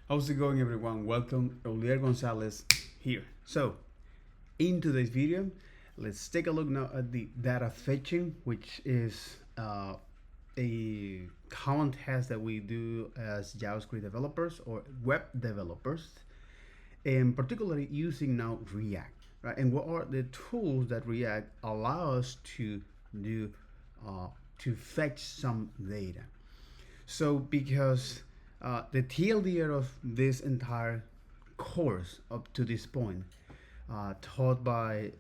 How's it going, everyone? Welcome, Olier Gonzalez here. So, in today's video, let's take a look now at the data fetching, which is a common task that we do as JavaScript developers or web developers, and particularly using now React, right? And what are the tools that React allow us to do to fetch some data? So because the TLDR of this entire course up to this point, taught by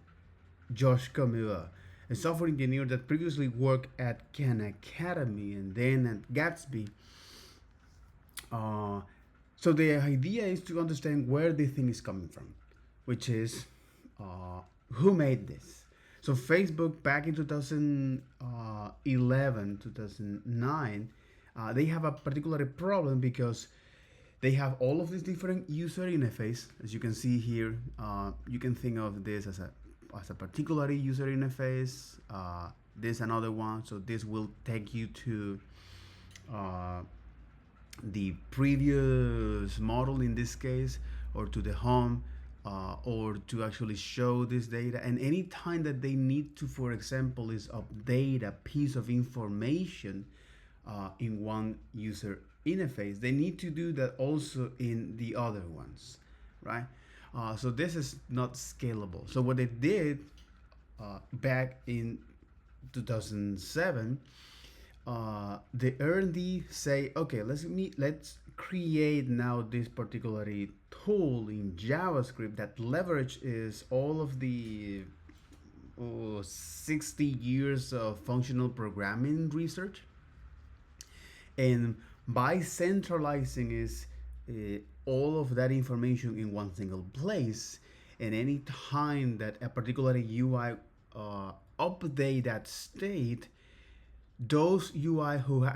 Josh Kamua, a software engineer that previously worked at Khan Academy and then at Gatsby. Uh, so the idea is to understand where the thing is coming from, which is who made this. So Facebook back in 2011, 2009, they have a particular problem because they have all of these different user interface. As you can see here, you can think of this as a particular user interface. This another one. So this will take you to the previous model in this case, or to the home, or to actually show this data. And any time that they need to, for example, is update a piece of information in one user interface, they need to do that also in the other ones, right? So this is not scalable. So what they did back in 2007, the R&D say, okay, let's create now this particular tool in JavaScript that leverages all of the 60 years of functional programming research, and by centralizing is all of that information in one single place, and any time that a particular UI update that state, those UI who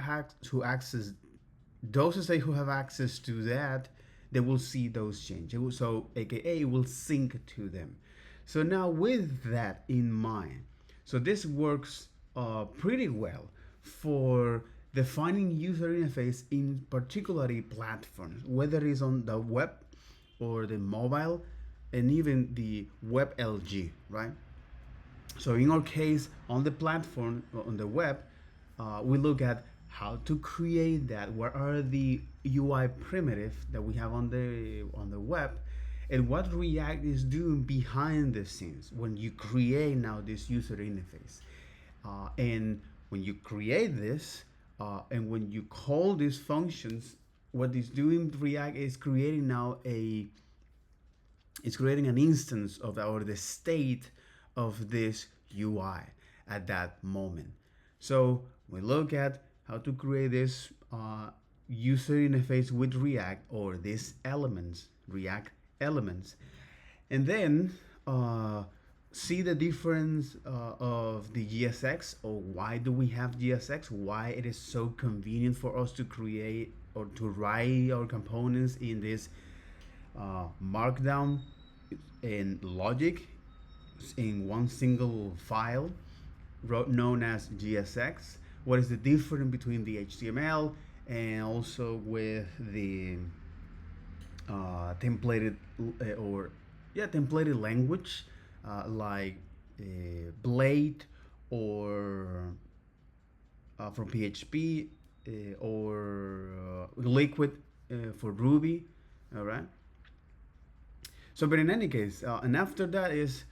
access those state who have access to that, they will see those changes. So AKA will sync to them. So now with that in mind, so this works pretty well for defining user interface in particularly platforms, whether it's on the web or the mobile and even the WebLG, right? So in our case, on the platform, on the web, we look at how to create that. What are the UI primitive that we have on the web, and what React is doing behind the scenes when you create now this user interface. And when you create this, and when you call these functions, what it's doing React is creating now it's creating an instance of or the state of this UI at that moment. So we look at how to create this user interface with React, or these elements, React elements, and then see the difference of the GSX, or why do we have GSX, why it is so convenient for us to create or to write our components in this markdown and logic in one single file known as GSX. What is the difference between the HTML and also with the templated templated language like Blade, or from PHP, or Liquid for Ruby. All right. So, but in any case, and after that is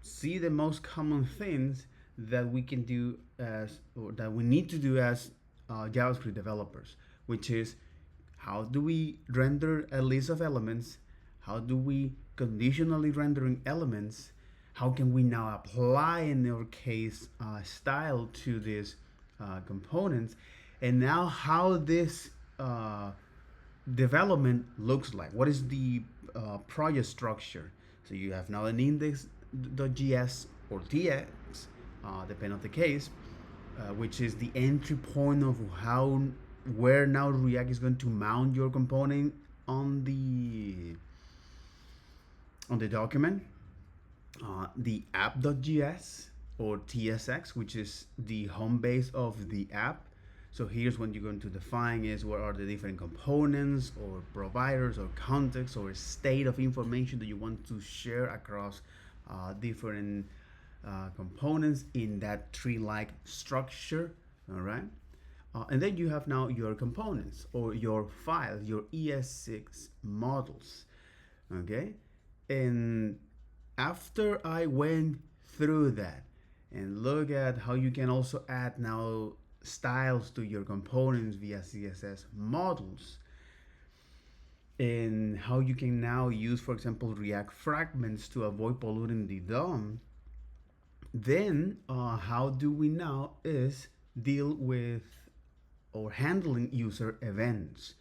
see the most common things that we can do as, or that we need to do as JavaScript developers, which is how do we render a list of elements? How do we conditionally rendering elements? How can we now apply, in our case, style to these components? And now how this development looks like. What is the project structure? So you have now an index.js or TX, depending on the case, which is the entry point of where now React is going to mount your component on the document. The app.js or TSX, which is the home base of the app. So here's when you're going to define is what are the different components or providers or context or state of information that you want to share across different components in that tree-like structure. All right. And then you have now your components or your files, your ES6 models. Okay. And after I went through that and look at how you can also add now styles to your components via CSS models, and how you can now use, for example, React fragments to avoid polluting the DOM, then how do we now is deal with or handling user events.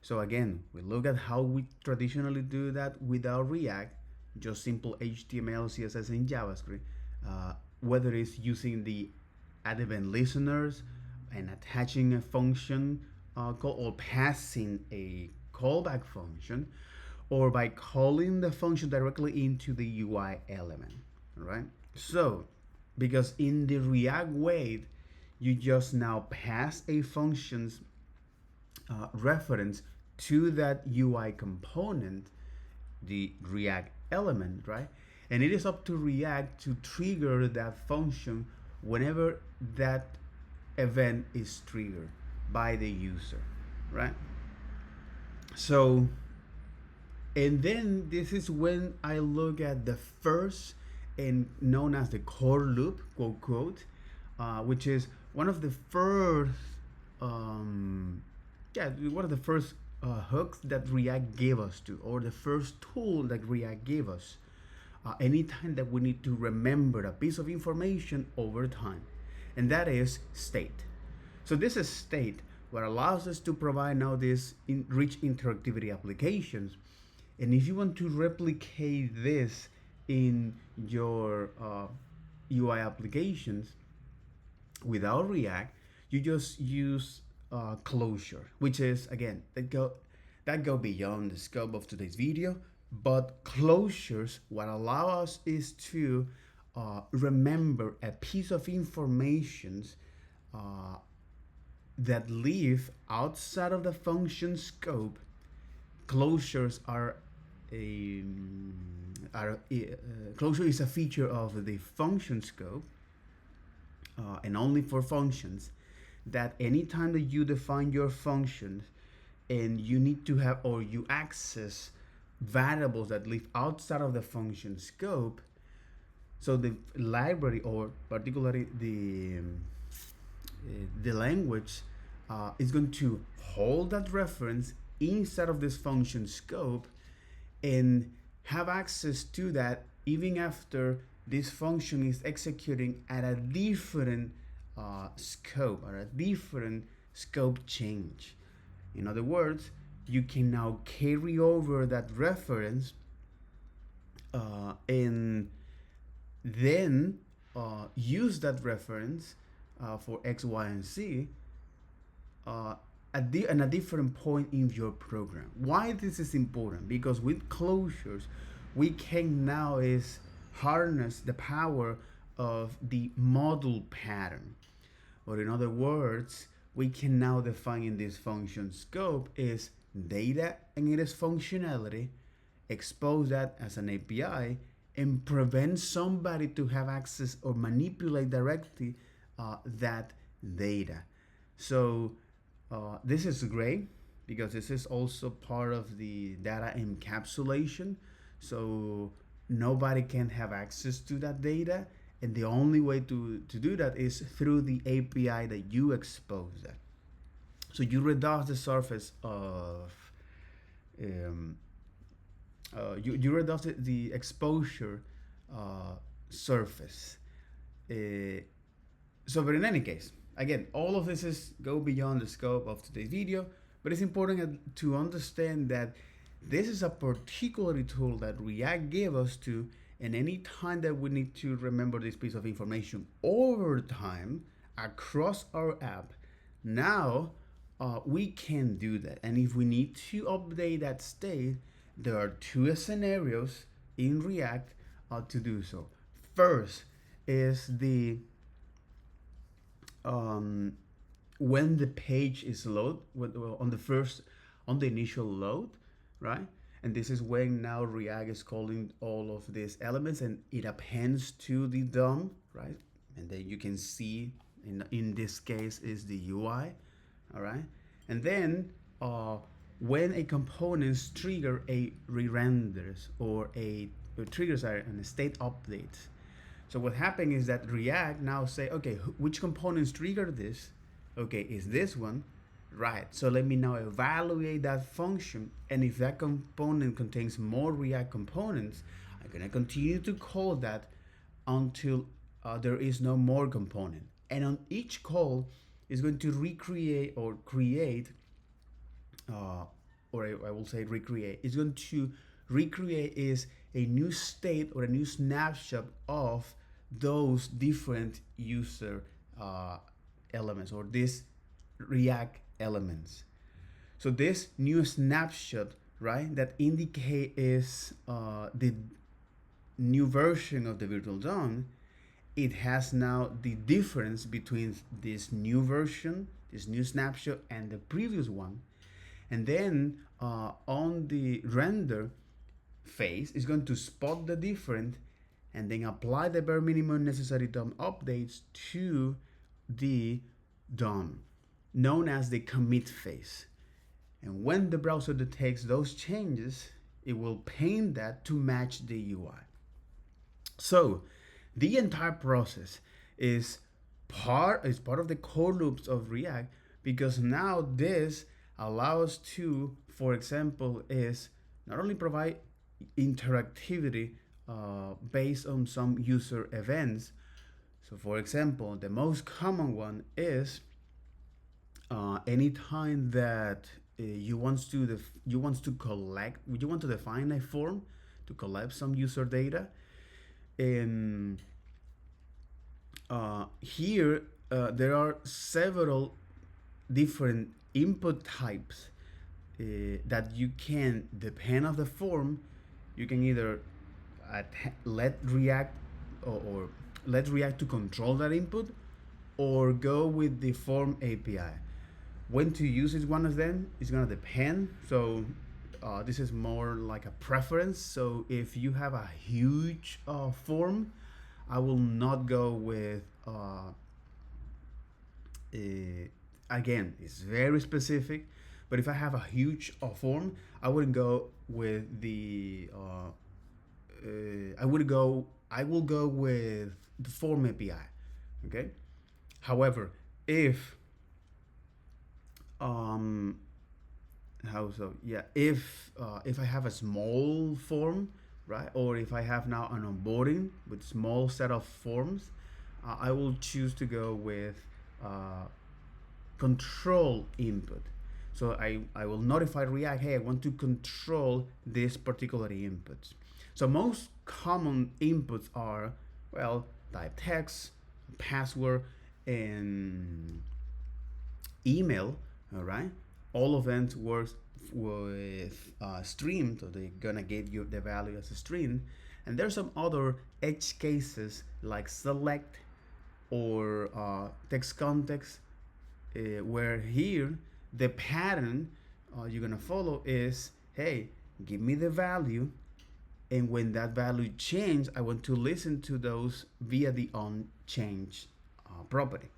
So again, we look at how we traditionally do that without React, just simple HTML, CSS, and JavaScript, whether it's using the add event listeners and attaching a function call, or passing a callback function, or by calling the function directly into the UI element, right? So, because in the React way, you just now pass a function's reference to that UI component, the React element, right? And it is up to React to trigger that function whenever that event is triggered by the user, right? So, and then this is when I look at the first and known as the core loop, quote, quote, which is one of the first, one of the first hooks that React gave us to, or the first tool that React gave us. Anytime that we need to remember a piece of information over time, and that is state. So this is state, what allows us to provide now this rich interactivity applications. And if you want to replicate this in your UI applications without React, you just use closure, which is again that go beyond the scope of today's video. But closures, what allow us is to remember a piece of information that live outside of the function scope. Closures are closure is a feature of the function scope, and only for functions, that anytime that you define your functions and you need to have, or you access variables that live outside of the function scope, so the library, or particularly the language, is going to hold that reference inside of this function scope and have access to that even after this function is executing at a different scope, or a different scope change. In other words, you can now carry over that reference and then use that reference for X, Y, and Z at a different point in your program. Why this is important? Because with closures, we can now is harness the power of the model pattern. Or in other words, we can now define in this function scope is data and its functionality, expose that as an API, and prevent somebody to have access or manipulate directly that data. So this is great because this is also part of the data encapsulation. So nobody can have access to that data. And the only way to do that is through the API that you expose that. So you reduce the surface of, you reduce the exposure surface. So, but in any case, again, all of this is go beyond the scope of today's video, but it's important to understand that this is a particular tool that React gave us to, and any time that we need to remember this piece of information over time across our app, now we can do that. And if we need to update that state, there are two scenarios in React to do so. First is the when the page is load on the first on the initial load, right? And this is when now React is calling all of these elements and it appends to the DOM, right? And then you can see in this case is the UI, all right? And then when a component trigger a re-renders or triggers are a state update. So what happened is that React now say, okay, which components trigger this? Okay, is this one? Right, so let me now evaluate that function, and if that component contains more React components, I'm gonna continue to call that until there is no more component. And on each call is going to recreate or create, or I will say recreate, it's going to recreate is a new state or a new snapshot of those different user elements or these React elements. So this new snapshot, right, that indicate is the new version of the virtual DOM, it has now the difference between this new version, this new snapshot, and the previous one. And then on the render phase, it's going to spot the difference and then apply the bare minimum necessary DOM updates to the DOM, known as the commit phase. And when the browser detects those changes, it will paint that to match the UI. So the entire process is part of the core loops of React, because now this allows to, for example, is not only provide interactivity based on some user events. So for example, the most common one is anytime that you want to define a form to collect some user data, and here there are several different input types that you can, depend on the form, you can either let React or let React to control that input, or go with the form API. When to use each one of them is gonna depend. So this is more like a preference. So if you have a huge form, I will not go with again, it's very specific, but if I have a huge form, I wouldn't go with the I will go with the form API. Okay. However, if how so yeah if I have a small form, right, or if I have now an onboarding with small set of forms, I will choose to go with control input. So I will notify React, hey, I want to control this particular input. So most common inputs are, well, type text, password, and email. All right, all of them works with string, so they're gonna get you the value as a string. And there's some other edge cases like select or text context, where here the pattern you're gonna follow is, hey, give me the value, and when that value change, I want to listen to those via the onChange property.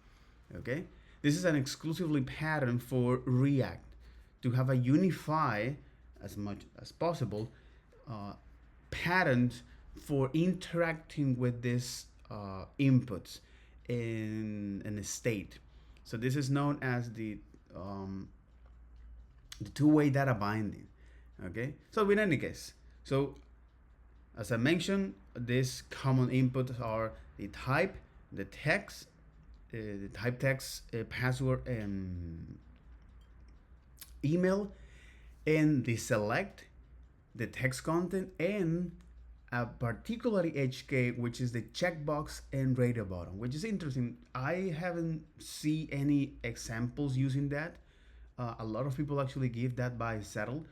Okay, this is an exclusively pattern for React to have a unify as much as possible patterns for interacting with these inputs in a state. So this is known as the two-way data binding. Okay, so in any case, so as I mentioned, these common inputs are the type, the text, the type text, password, and email, and the select, the text content, and a particularly HK, which is the checkbox and radio button, which is interesting. I haven't seen any examples using that. A lot of people actually give that by settled,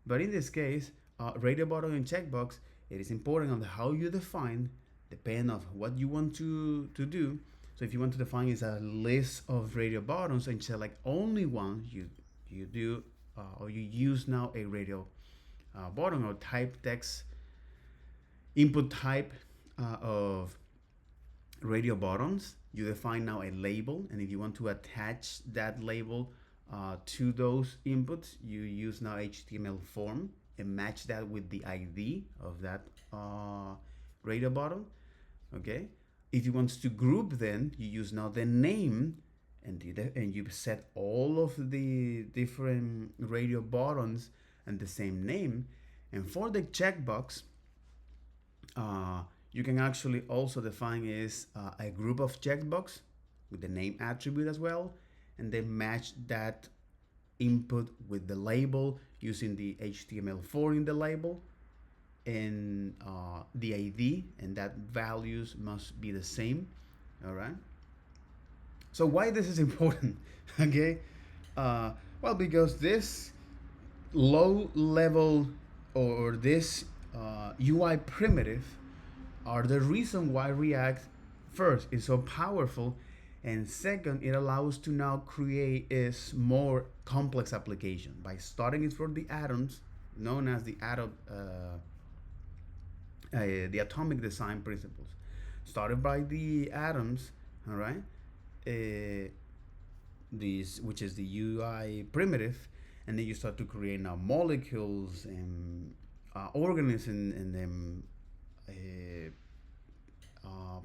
but in this case, radio button and checkbox, it is important on how you define, depend on what you want to do. So if you want to define is a list of radio buttons and select only one, you do or you use now a radio button or type text input type of radio buttons. You define now a label, and if you want to attach that label to those inputs, you use now HTML form and match that with the ID of that radio button. Okay. If you want to group, then you use now the name, and you set all of the different radio buttons and the same name. And for the checkbox, you can actually also define is a group of checkbox with the name attribute as well, and then match that input with the label using the HTML4 in the label and the ID, and that values must be the same. All right. So why this is important? Okay. Well, because this low level or this UI primitive are the reason why React first is so powerful, and second, it allows to now create a more complex application by starting it from the atoms, known as the the atomic design principles. Started by the atoms, all right, these which is the UI primitive, and then you start to create now molecules and organisms, and then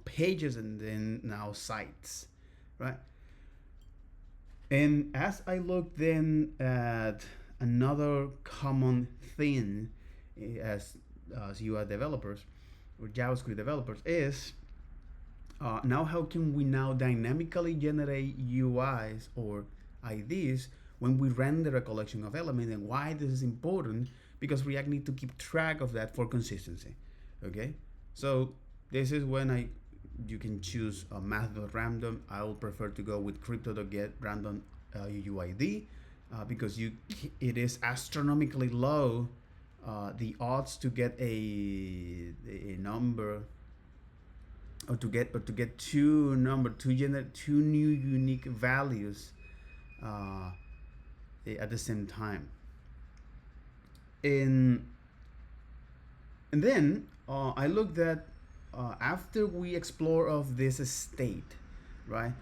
pages, and then now sites, right? And as I look then at another common thing as UI developers or JavaScript developers is now how can we now dynamically generate UIs or IDs when we render a collection of elements, and why this is important, because React need to keep track of that for consistency. Okay, so this is when you can choose a math.random. I will prefer to go with crypto.get random UID because it is astronomically low. The odds to get a number or to get two new unique values at the same time. And then I looked at after we explore of this state, right?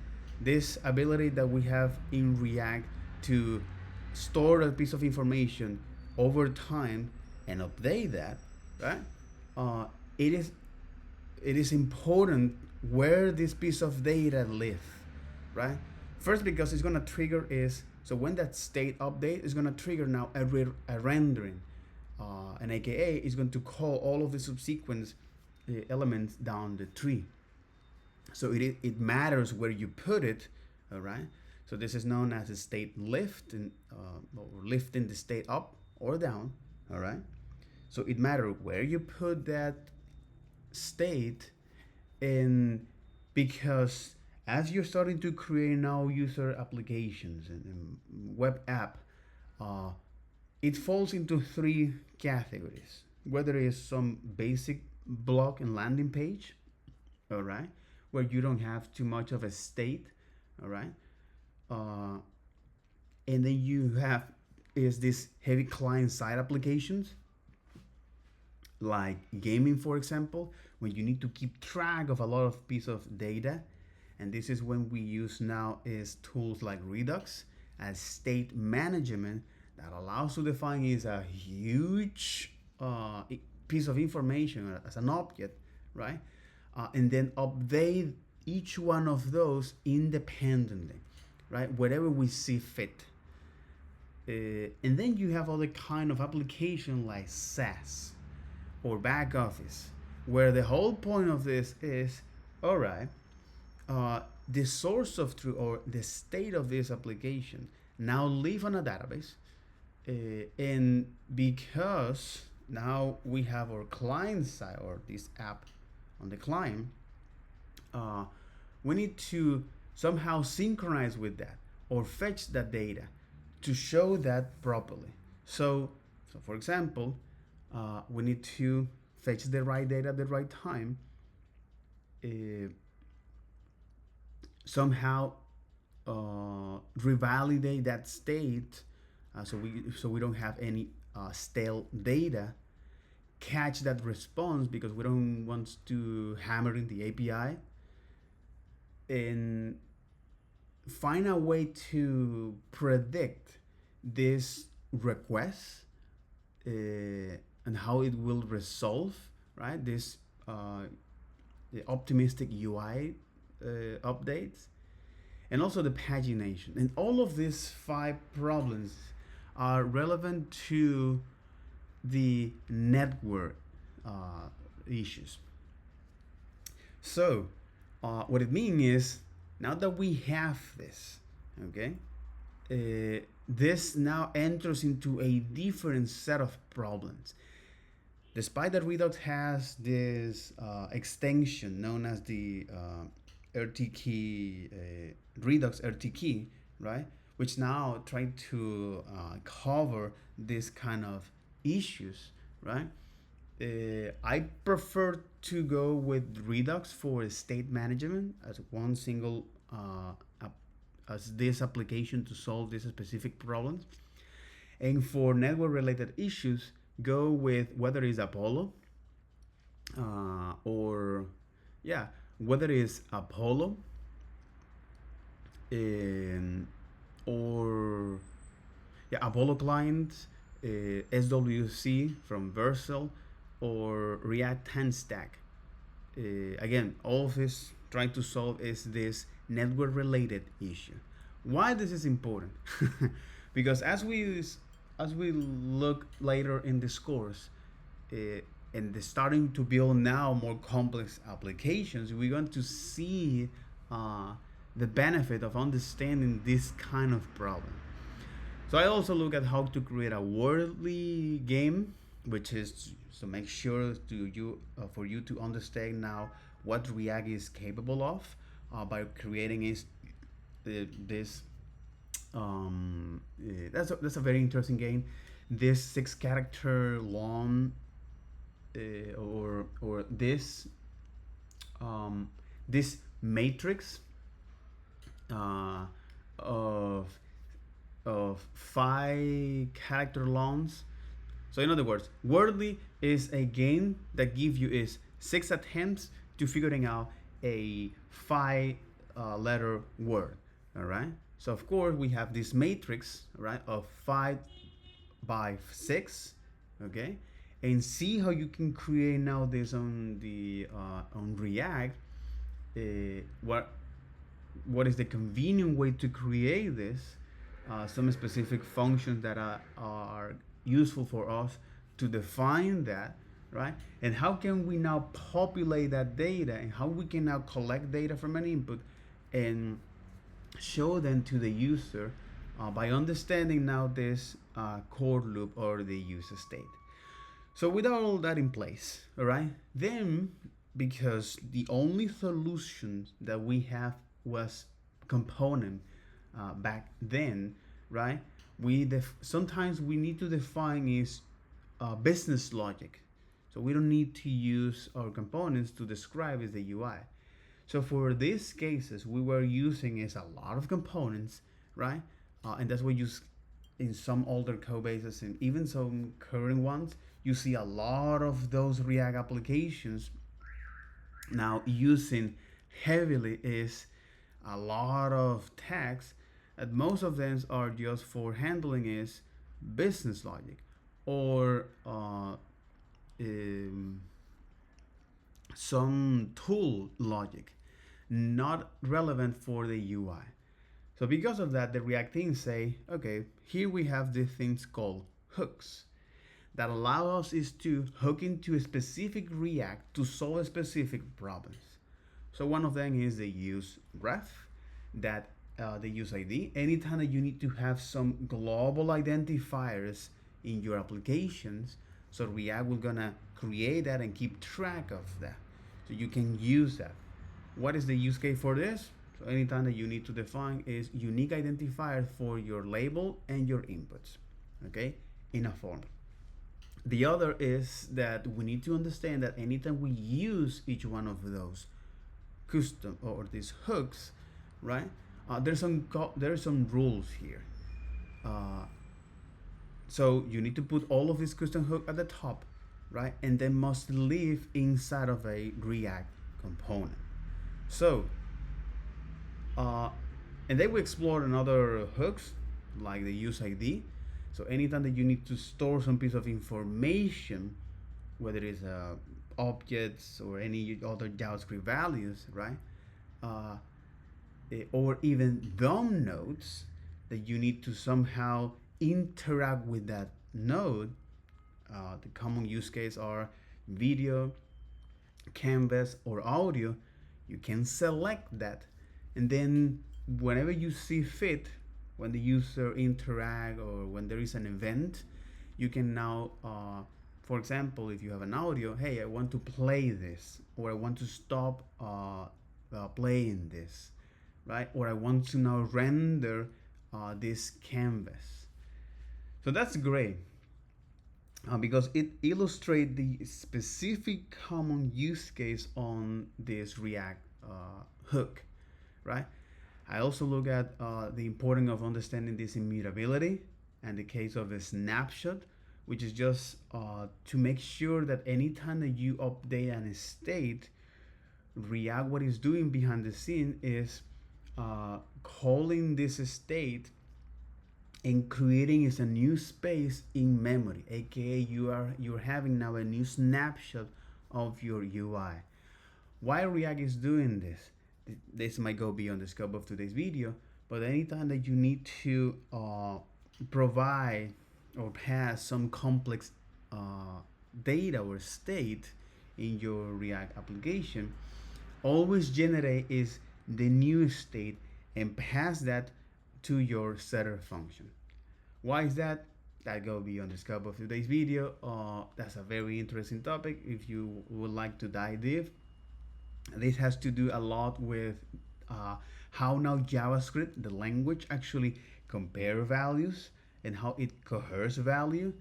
This ability that we have in React to store a piece of information over time and update that, right? It is important where this piece of data live, right? First, because it's gonna trigger is, so when that state update is gonna trigger now a rendering, and AKA is going to call all of the subsequent elements down the tree. So it matters where you put it, all right? So this is known as a state lift, and or lifting the state up or down, all right? So it matters where you put that state, and because as you're starting to create now user applications and web app, it falls into three categories. Whether it's some basic blog and landing page, all right, where you don't have too much of a state, all right, and then you have is this heavy client side applications like gaming, for example, when you need to keep track of a lot of piece of data, and this is when we use now is tools like Redux as state management that allows to define is a huge piece of information as an object, right? And then update each one of those independently, right? Wherever we see fit. And then you have other kind of application like SaaS or back office, where the whole point of this is, all right, the source of truth or the state of this application now live on a database, and because now we have our client side or this app on the client, we need to somehow synchronize with that or fetch that data to show that properly. So for example, we need to fetch the right data at the right time, somehow revalidate that state, so we don't have any stale data, catch that response because we don't want to hammer in the API, and find a way to predict this request, and how it will resolve, right? This the optimistic UI updates, and also the pagination. And all of these five problems are relevant to the network issues. So, what it means is, now that we have this, okay, this now enters into a different set of problems. Despite that Redux has this extension known as the RT key, Redux RT key, right? Which now try to cover this kind of issues, right? I prefer to go with Redux for state management as one single as this application to solve these specific problems. And for network related issues, go with whether it's Apollo or yeah, whether it's Apollo or yeah, Apollo client, SWC from Vercel, or React 10 stack. Again, all of this trying to solve is this network related issue. Why this is important? Because as we look later in this course, and starting to build now more complex applications, we're going to see the benefit of understanding this kind of problem. So I also look at how to create a worldly game, which is to make sure to you for you to understand now what React is capable of by creating this. That's a very interesting game. This 6 character long, or this matrix uh, of 5 character longs. So in other words, Wordly is a game that gives you is 6 attempts to figuring out a 5 letter word. All right. So of course we have this matrix, right, of 5 by 6, okay, and see how you can create now this on the on React. What is the convenient way to create this? Some specific functions that are useful for us to define that, right? And how can we now populate that data, and how we can now collect data from an input and show them to the user by understanding now this core loop or the user state. So with all that in place, all right, then because the only solution that we have was component back then, right? Sometimes we need to define is business logic, so we don't need to use our components to describe is the UI. So for these cases, we were using is a lot of components, right? And that's what you in some older code bases and even some current ones, you see a lot of those React applications now using heavily is a lot of tags, and most of them are just for handling is business logic or some tool logic, not relevant for the UI. So because of that, the React team say, okay, here we have these things called hooks that allow us is to hook into a specific React to solve specific problems. So one of them is the use ref, that the use ID. Anytime that you need to have some global identifiers in your applications, so React will gonna create that and keep track of that, so you can use that. What is the use case for this? So anytime that you need to define is unique identifier for your label and your inputs, okay, in a form. The other is that we need to understand that anytime we use each one of those custom or these hooks, right? There's some rules here. Uh, so you need to put all of this custom hook at the top, right? And they must live inside of a React component. So, uh, and then we explored another hooks like the use ID. So anytime that you need to store some piece of information, whether it's objects or any other JavaScript values, right? Uh, or even DOM nodes that you need to somehow interact with that node. The common use case are video, canvas, or audio. You can select that, and then whenever you see fit, when the user interact or when there is an event, you can now, for example, if you have an audio, hey, I want to play this, or I want to stop playing this, right? Or I want to now render this canvas. So that's great. Because it illustrates the specific common use case on this React hook, right? I also look at the importance of understanding this immutability and the case of a snapshot, which is just to make sure that anytime that you update an state, React, what it's doing behind the scene is calling this state and creating is a new space in memory, aka you're having now a new snapshot of your UI. Why React is doing this? This might go beyond the scope of today's video, but anytime that you need to provide or pass some complex data or state in your React application, always generate is the new state and pass that to your setter function. Why is that? That go beyond the scope of today's video. That's a very interesting topic. If you would like to dive deep, this has to do a lot with how now JavaScript, the language, actually compare values and how it coheres value,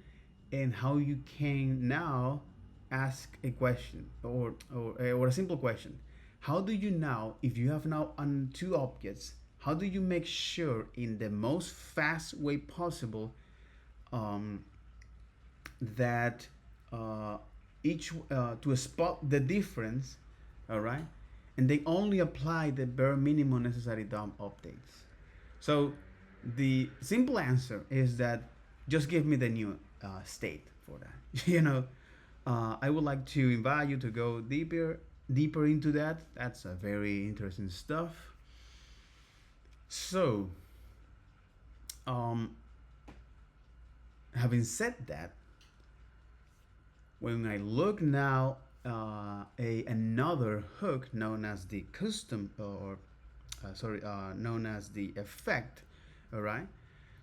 and how you can now ask a question or a simple question. How do you now, if you have now on two objects, how do you make sure in the most fast way possible that each to spot the difference, all right, and they only apply the bare minimum necessary DOM updates? So the simple answer is that just give me the new state for that. I would like to invite you to go deeper into that. That's a very interesting stuff. So, having said that, when I look now another hook known as the custom known as the effect, all right?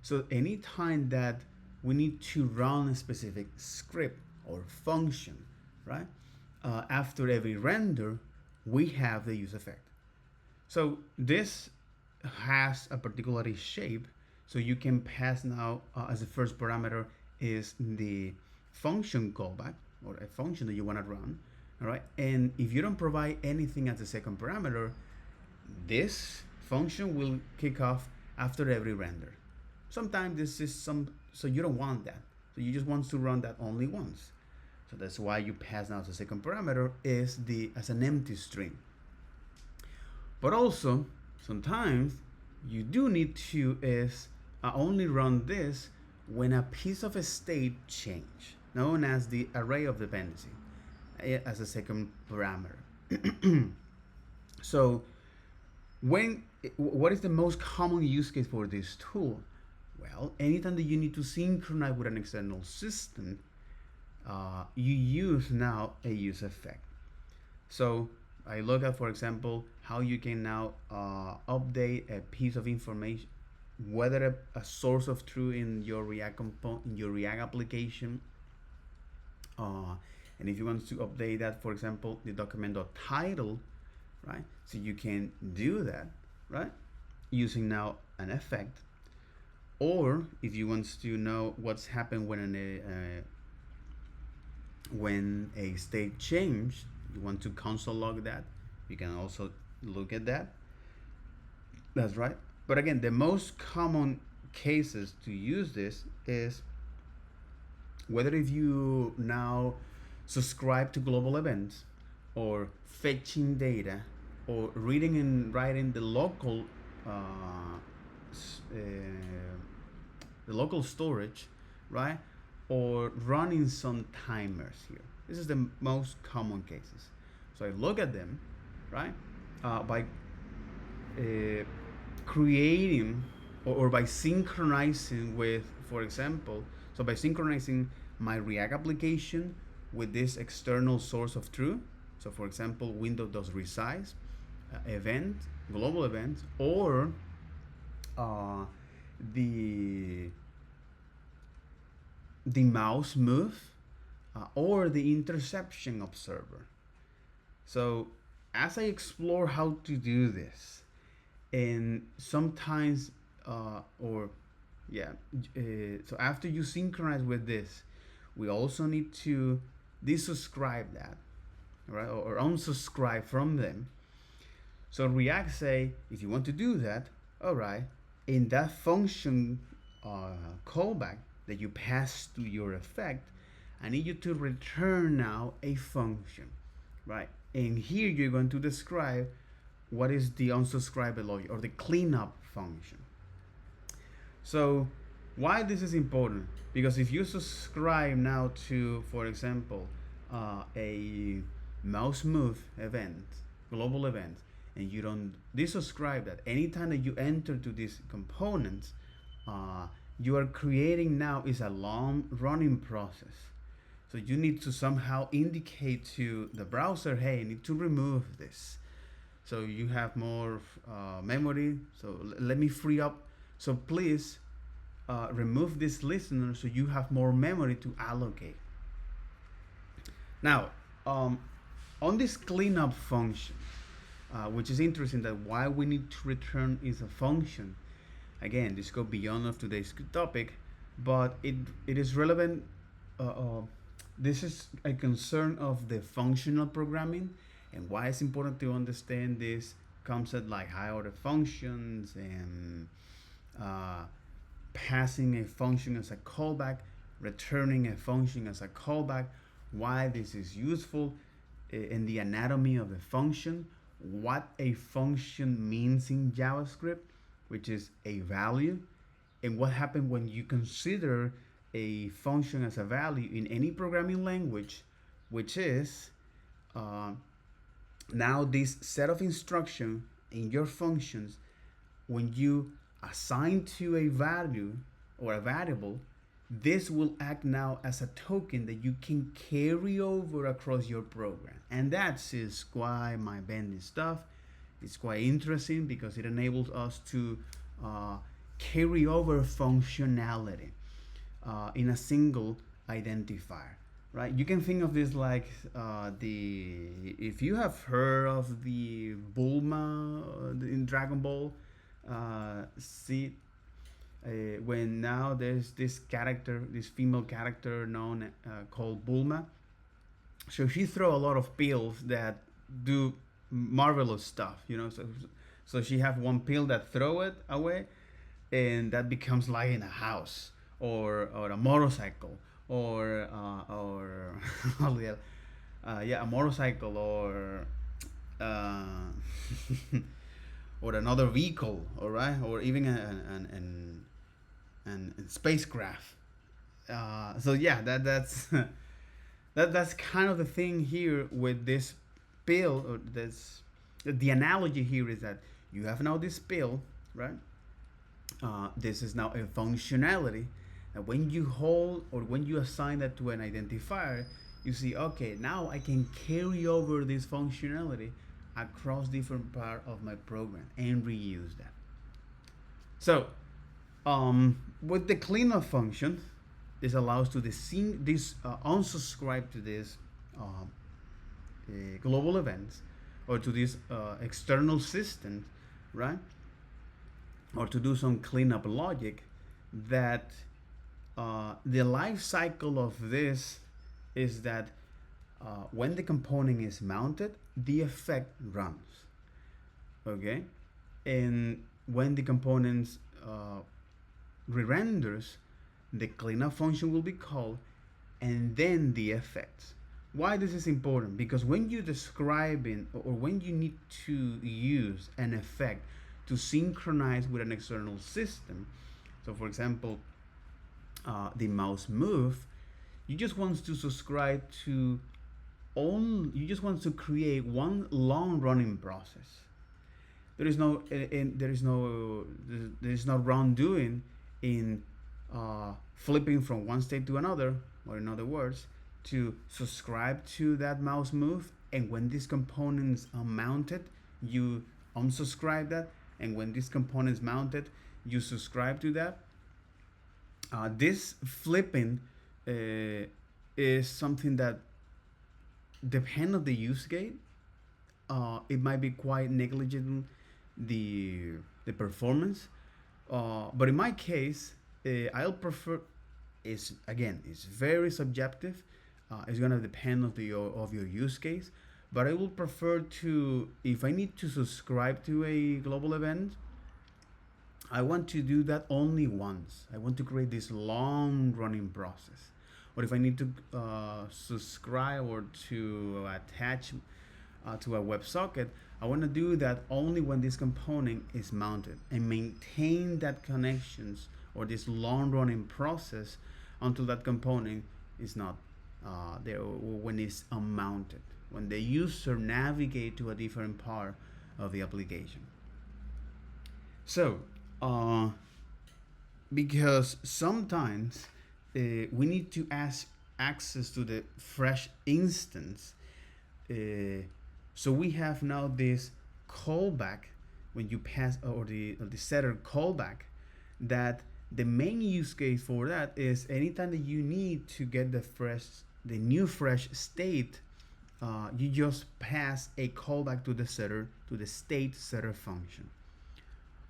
So anytime that we need to run a specific script or function, right? After every render, we have the use effect. So this has a particular shape, so you can pass now as the first parameter is the function callback or a function that you want to run, all right? And if you don't provide anything as the second parameter, this function will kick off after every render. Sometimes this is so you don't want that, so you just want to run that only once. So that's why you pass now the second parameter is as an empty string. But also sometimes you do need to only run this when a piece of a state change, known as the array of dependency, as a second parameter. So what is the most common use case for this tool? Well, anytime that you need to synchronize with an external system, you use now a use effect. So I look at, for example, how you can now update a piece of information, whether a source of truth in your React component, in your React application, and if you want to update that, for example, the document.title, right? So you can do that, right? Using now an effect. Or if you want to know what's happened when a state change, you want to console log that, you can also look at that. That's right. But again, the most common cases to use this is whether if you now subscribe to global events or fetching data or reading and writing uh, uh, the local storage, right? Or running some timers here. This is the most common cases. So I look at them, right? By uh, creating or by synchronizing with, for example, so by synchronizing my React application with this external source of truth. So, for example, window does resize, event, global event, or uh, the the mouse move, or the interception observer. So, as I explore how to do this, and sometimes or yeah so after you synchronize with this, we also need to desubscribe that, right, or unsubscribe from them. So React say, if you want to do that, all right, in that function callback that you pass to your effect, I need you to return now a function, right? And here you're going to describe what is the unsubscribe logic or the cleanup function. So why this is important? Because if you subscribe now to, for example, a mouse move event, global event, and you don't desubscribe that, anytime that you enter to these components, you are creating now is a long running process. So you need to somehow indicate to the browser, hey, I need to remove this. So you have more memory. So let me free up. So please remove this listener so you have more memory to allocate. Now, on this cleanup function, which is interesting that why we need to return is a function. Again, this goes beyond of today's topic, but it is relevant. This is a concern of the functional programming, and why it's important to understand this concept like higher order functions and passing a function as a callback, returning a function as a callback, why this is useful in the anatomy of the function, what a function means in JavaScript, which is a value, and what happens when you consider a function as a value in any programming language, which is uh, now this set of instruction in your functions, when you assign to a value or a variable, this will act now as a token that you can carry over across your program. And that is why my bending stuff is quite interesting, because it enables us to carry over functionality in a single identifier, right? You can think of this like the if you have heard of the Bulma in Dragon Ball, see when now there's this character, this female character known called Bulma. So she throw a lot of pills that do marvelous stuff, you know. So she have one pill that throw it away, and that becomes like in a house or a motorcycle or yeah, a motorcycle uh, or another vehicle, all right, or even an spacecraft. So yeah, that's that's kind of the thing here with this pill, or this the analogy here is that you have now this pill, right? This is now a functionality. And when you hold or when you assign that to an identifier, you see, okay, now I can carry over this functionality across different part of my program and reuse that. So, with the cleanup function, this allows to unsubscribe to this global events or to this external system, right? Or to do some cleanup logic that the life cycle of this is that when the component is mounted, the effect runs. Okay? And when the components re-renders, the cleanup function will be called, and then the effects. Why this is important? Because when you're describing or when you need to use an effect to synchronize with an external system, so for example, the mouse move, you just want to subscribe to you just want to create one long running process. There is no there is no wrongdoing in flipping from one state to another, or in other words, to subscribe to that mouse move, and when these components are mounted, you unsubscribe that, and when this component is mounted, you subscribe to that. This flipping is something that depend on the use case. It might be quite negligible the performance, but in my case, I'll prefer. Is again, it's very subjective. It's gonna depend on of your use case, but I will prefer to, if I need to subscribe to a global event, I want to do that only once. I want to create this long running process. Or if I need to subscribe or to attach to a WebSocket, I want to do that only when this component is mounted and maintain that connections or this long running process until that component is not there, or when it's unmounted, when the user navigate to a different part of the application. So, because sometimes we need to ask access to the fresh instance, so we have now this callback when you pass, or the setter callback, that the main use case for that is anytime that you need to get the new fresh state, you just pass a callback to the setter, to the state setter function.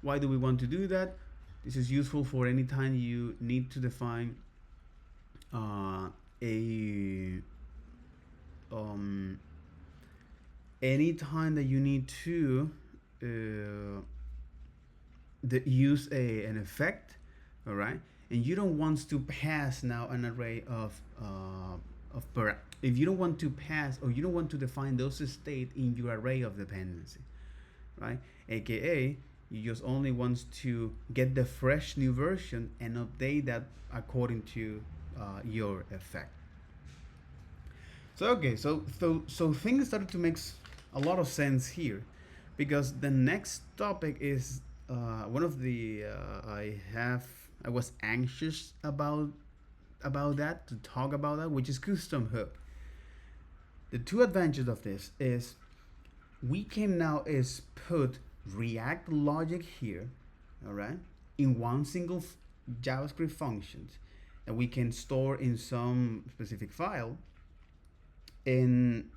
Why do we want to do that? This is useful for any time you need to define any time that you need to use an effect, all right, and you don't want to pass now an array of if you don't want to pass, or you don't want to define those state in your array of dependency, right? AKA, you just only want to get the fresh new version and update that according to your effect. So okay, so things started to make a lot of sense here, because the next topic is one of the I was anxious about that, to talk about that, which is custom hook. The two advantages of this is we can now is put React logic here, all right, in one single JavaScript functions that we can store in some specific file. And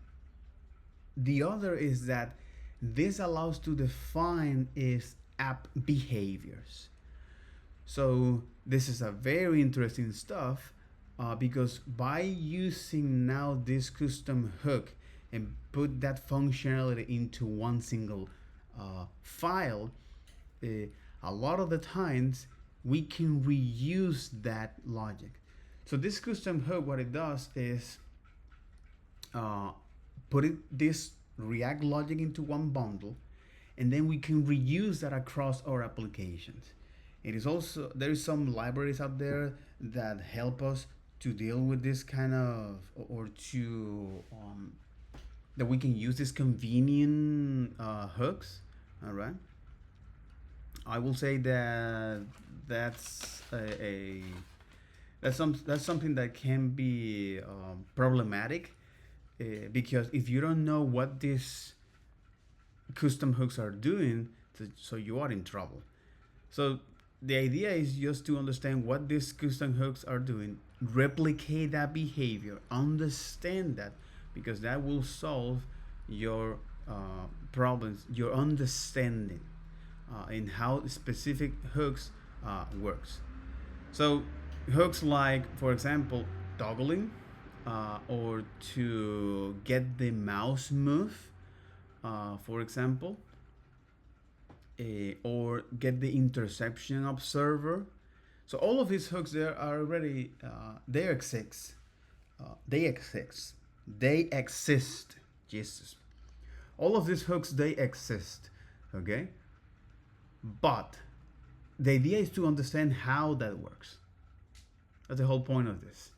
the other is that this allows to define is app behaviors. So this is a very interesting stuff, because by using now this custom hook and put that functionality into one single file, a lot of the times we can reuse that logic. So this custom hook, what it does is put this React logic into one bundle, and then we can reuse that across our applications. It is also, there is some libraries out there that help us to deal with this kind of, or to that we can use this convenient hooks. All right, I will say that that's that's something that can be problematic, because if you don't know what these custom hooks are doing, so you are in trouble. So the idea is just to understand what these custom hooks are doing, replicate that behavior, understand that, because that will solve your problems, your understanding in how specific hooks works. So hooks like, for example, toggling, or to get the mouse move, for example, or get the interception observer. So all of these hooks there are already they exist. They exist. They exist. Jesus. All of these hooks they exist. Okay. But the idea is to understand how that works. That's the whole point of this.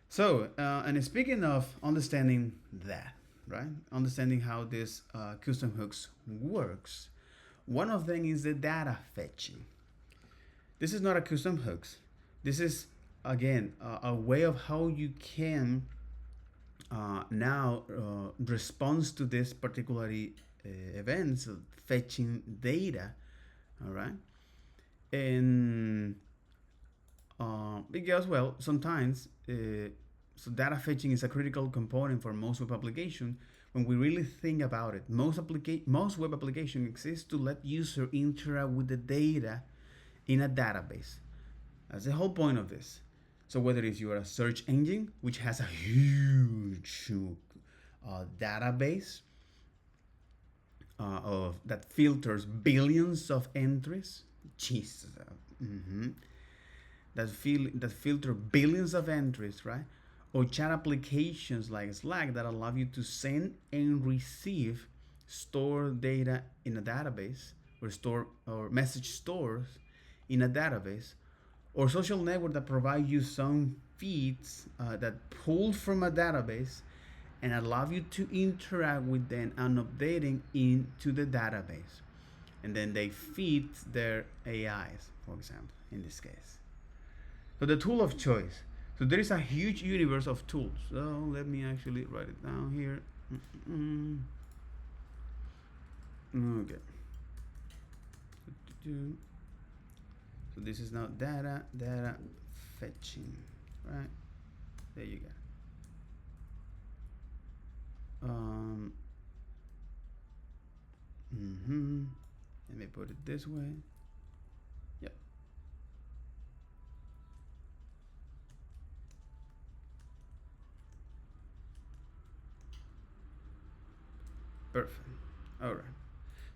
So, and speaking of understanding that, right? Understanding how this custom hooks works. One of them is the data fetching. This is not a custom hooks. This is again a way of how you can now respond to this particular event, so fetching data. All right, and because well sometimes so data fetching is a critical component for most web application. When we really think about it, most web application exists to let user interact with the data in a database. That's the whole point of this. So whether it's you're a search engine which has a huge database of that filters billions of entries, Jesus, that filter billions of entries, right? Or chat applications like Slack that allow you to send and receive store data in a database, or store or message stores in a database, or social network that provide you some feeds that pull from a database and allow you to interact with them and updating into the database. And then they feed their AIs, for example, in this case. So the tool of choice. So there is a huge universe of tools. So let me actually write it down here. Okay. So this is now data fetching, right? There you go. Let me put it this way. Yep. Perfect. All right.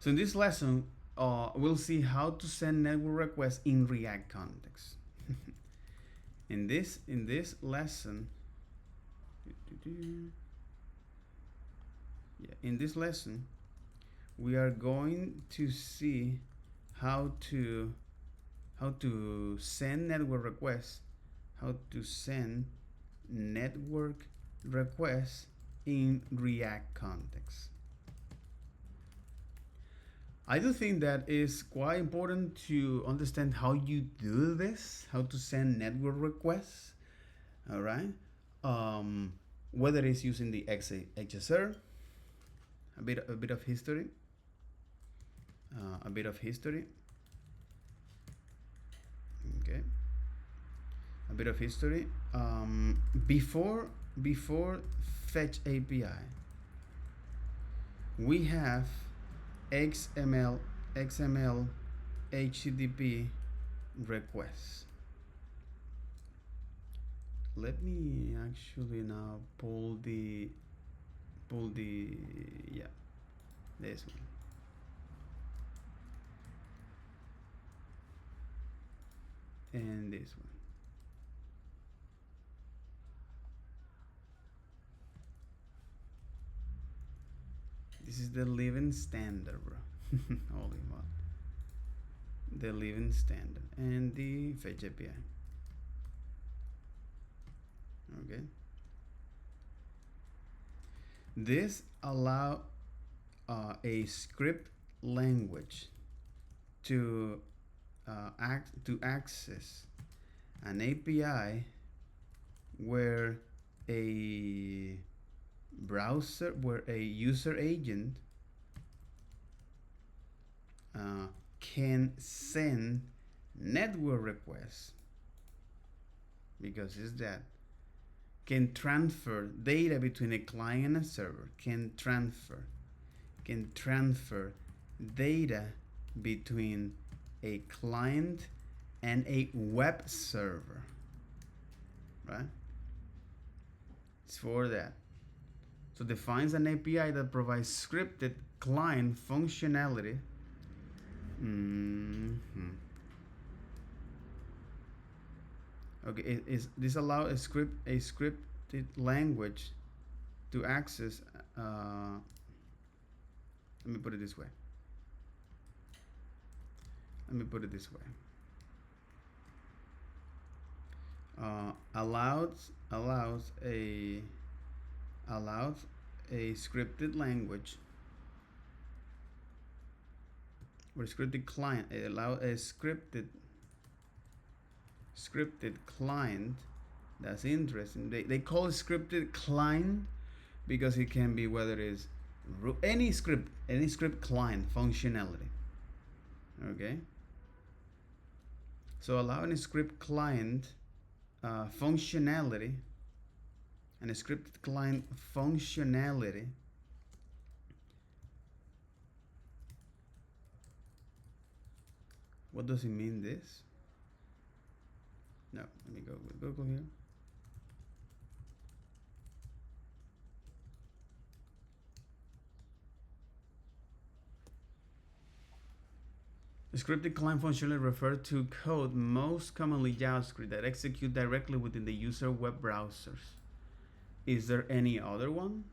So in this lesson, we'll see how to send network requests in React context. in this lesson, in this lesson, we are going to see how to send network requests, in React context. I do think that is quite important to understand how you do this, how to send network requests. All right, whether it's using the XSR, a bit of history, Okay, a bit of history. Before Fetch API, we have XML HTTP requests. Let me actually now pull the yeah, this one. And this one. This is the living standard, bro. All in one. The living standard and the Fetch API. Okay. This allow a script language to access an API where a user agent can send network requests, because it's that can transfer data between a client and a server, can transfer data between a client and a web server, right? It's for that. So defines an API that provides scripted client functionality Mm-hmm. Okay, is this allow a scripted language to access? Let me put it this way. Let me put it this way. Allows a scripted language or scripted client. It allows a scripted client. That's interesting. They call it scripted client because it can be whether it's any script client functionality. Okay. So allowing a script client functionality and a scripted client functionality. What does it mean? This? No. Let me go with Google here. The scripted client functionality refers to code, most commonly JavaScript, that execute directly within the user web browsers. Is there any other one?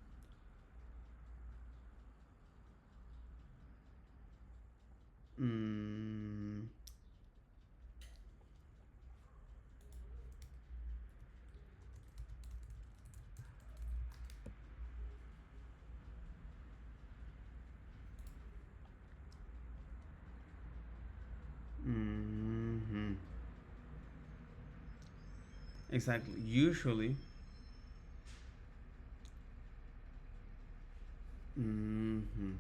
Mm. Mm-hmm. Exactly. Usually. Mm-hmm.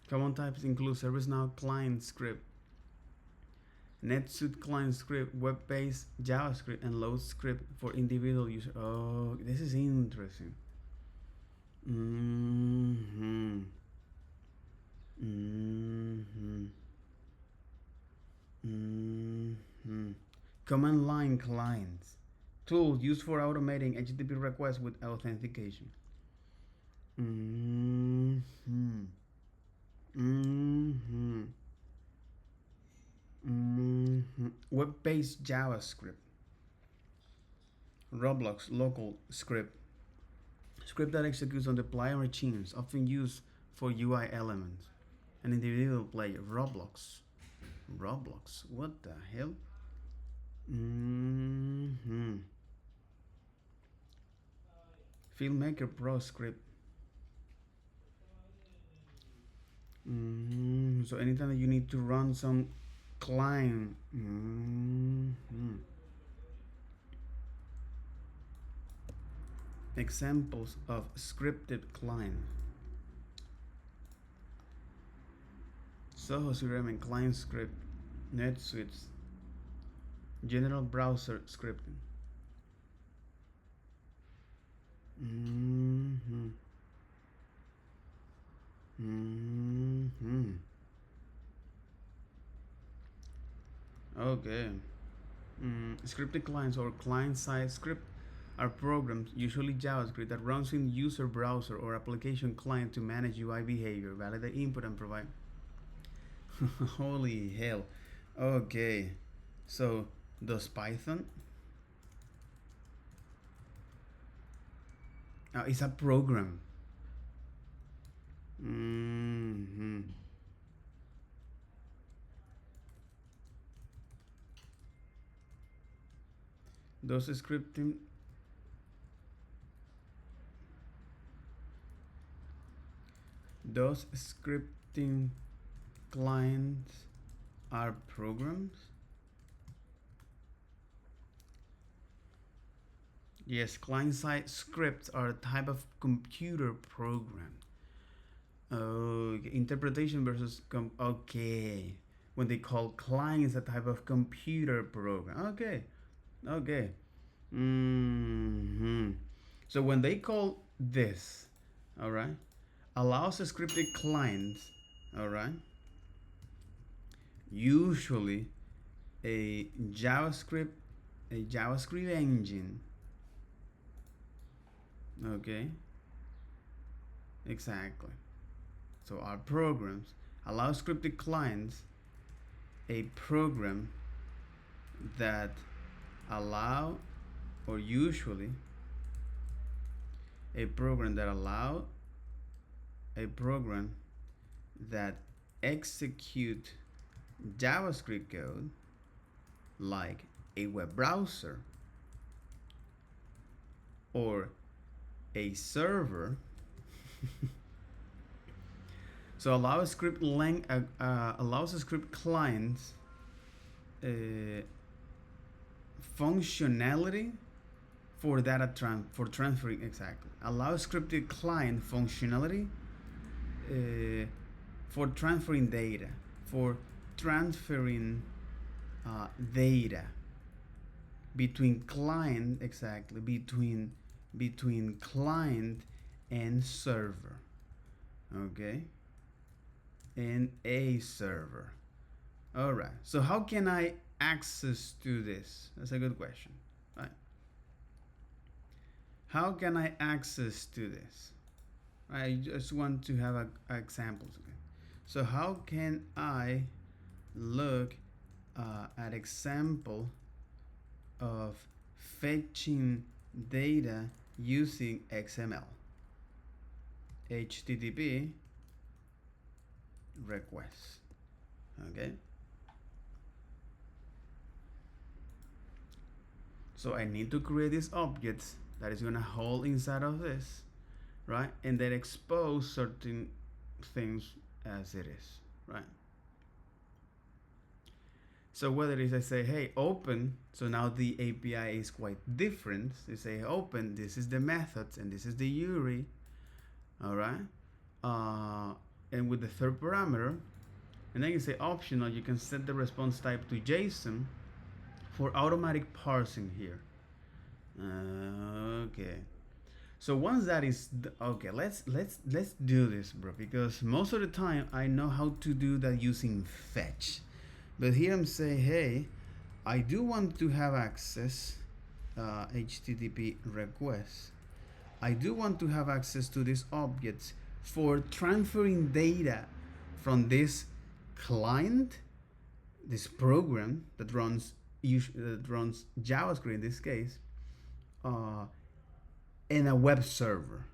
Common types include ServiceNow client script, NetSuite client script, web-based JavaScript, and load script for individual users. Oh, this is interesting. Mm-hmm. Mm-hmm. Mm-hmm. Command line clients. Tools used for automating HTTP requests with authentication. Mm-hmm. Mm-hmm. Mm-hmm. Web-based JavaScript. Roblox local script. Script that executes on the player machines, often used for UI elements. An individual player. Roblox. Roblox. What the hell? Mm-hmm. FilmMaker Pro script. Mm-hmm. So anytime that you need to run some client. Mm-hmm. Examples of scripted client. Soho CRM client script. NetSuite. General browser scripting. Mm-hmm. Mm-hmm. Okay. Scripted clients or client-side script are programs, usually JavaScript, that runs in user browser or application client to manage UI behavior, validate input, and provide. Holy hell. Okay. So, does Python? It's a program. Mm-hmm. Does scripting Those scripting clients are programs? Yes, client-side scripts are a type of computer program. Okay, interpretation versus okay. When they call client is a type of computer program. Okay, okay. Hmm. So when they call this, all right, allows a scripted client, all right, usually a JavaScript, a JavaScript engine. Okay, exactly. So our programs allow scripted clients a program that allow or usually a program that allow a program that execute JavaScript code like a web browser or a server. So allows a script clients uh, functionality for for transferring, exactly, allows scripted client functionality for transferring data, for transferring data between client, exactly, between client and server. Okay, and a server. All right, so how can I access to this? That's a good question, right? How can I access to this? I just want to have examples again. So how can I look at example of fetching data using XML? HTTP request. Okay. So I need to create this object that is gonna hold inside of this, right? And then expose certain things as it is, right? So whether it is I say, hey, open, so now the API is quite different. They say open, this is the methods and this is the URI, all right? And with the third parameter, and then you say optional, you can set the response type to JSON for automatic parsing here. Okay. So once that is okay, let's do this, bro, because most of the time I know how to do that using fetch. But here I'm saying, hey, I do want to have access, HTTP request. I do want to have access to these objects for transferring data from this client, this program that runs JavaScript in this case, uh, and a web server.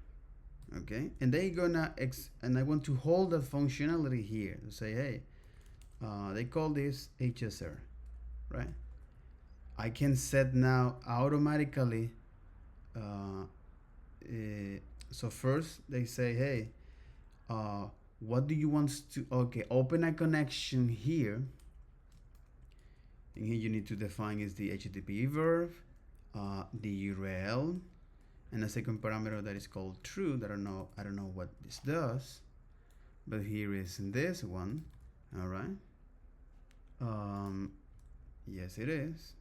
Okay, and they gonna and I want to hold that functionality here to say, hey, they call this HSR, right? I can set now automatically. Uh, so first they say, hey, what do you want to? Okay, open a connection here. And here you need to define is the HTTP verb, the URL, and a second parameter that is called true. That I don't know what this does, but here is this one. All right. Yes, it is.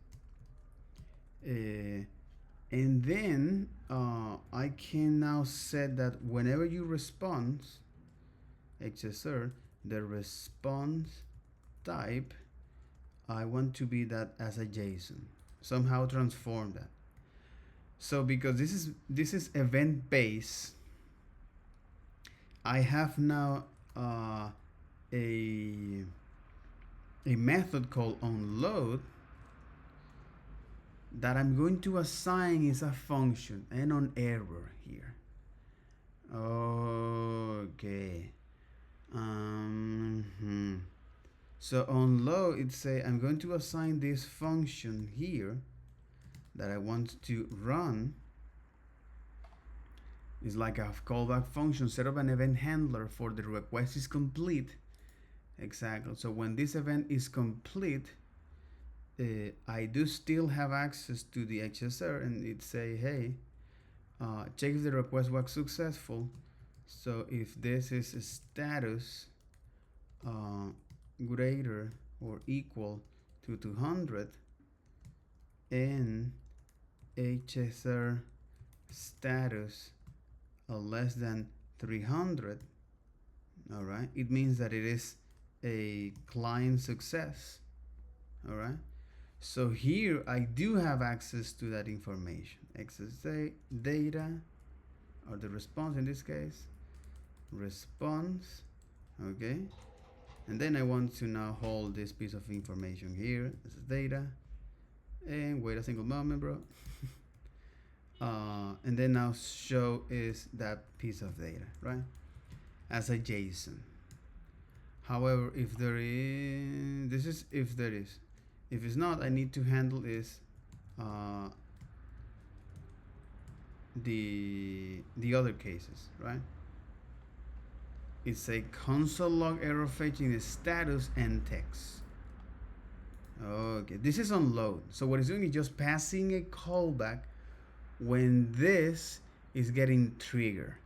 And then I can now set that whenever you respond, XSR, the response type, I want to be that as a JSON. Somehow transform that. So because this is event based, I have now a method called onload that I'm going to assign is a function and on error here. Okay. So on load, it say I'm going to assign this function here that I want to run. It's like a callback function, set up an event handler for the request is complete. Exactly. So when this event is complete, I do still have access to the HSR, and it say, hey, check if the request was successful. So if this is a status greater or equal to 200 and HSR status less than 300, all right, it means that it is a client success. All right, so here I do have access to that information. Access data, or the response in this case, response, okay, and then I want to now hold this piece of information here. This is data, and wait a single moment, bro. And then now show is that piece of data, right, as a JSON. However, if there is, this is if there is. If it's not, I need to handle is the other cases, right? It's a console log error fetching the status and text. Okay, this is on load. So what it's doing is just passing a callback when this is getting triggered.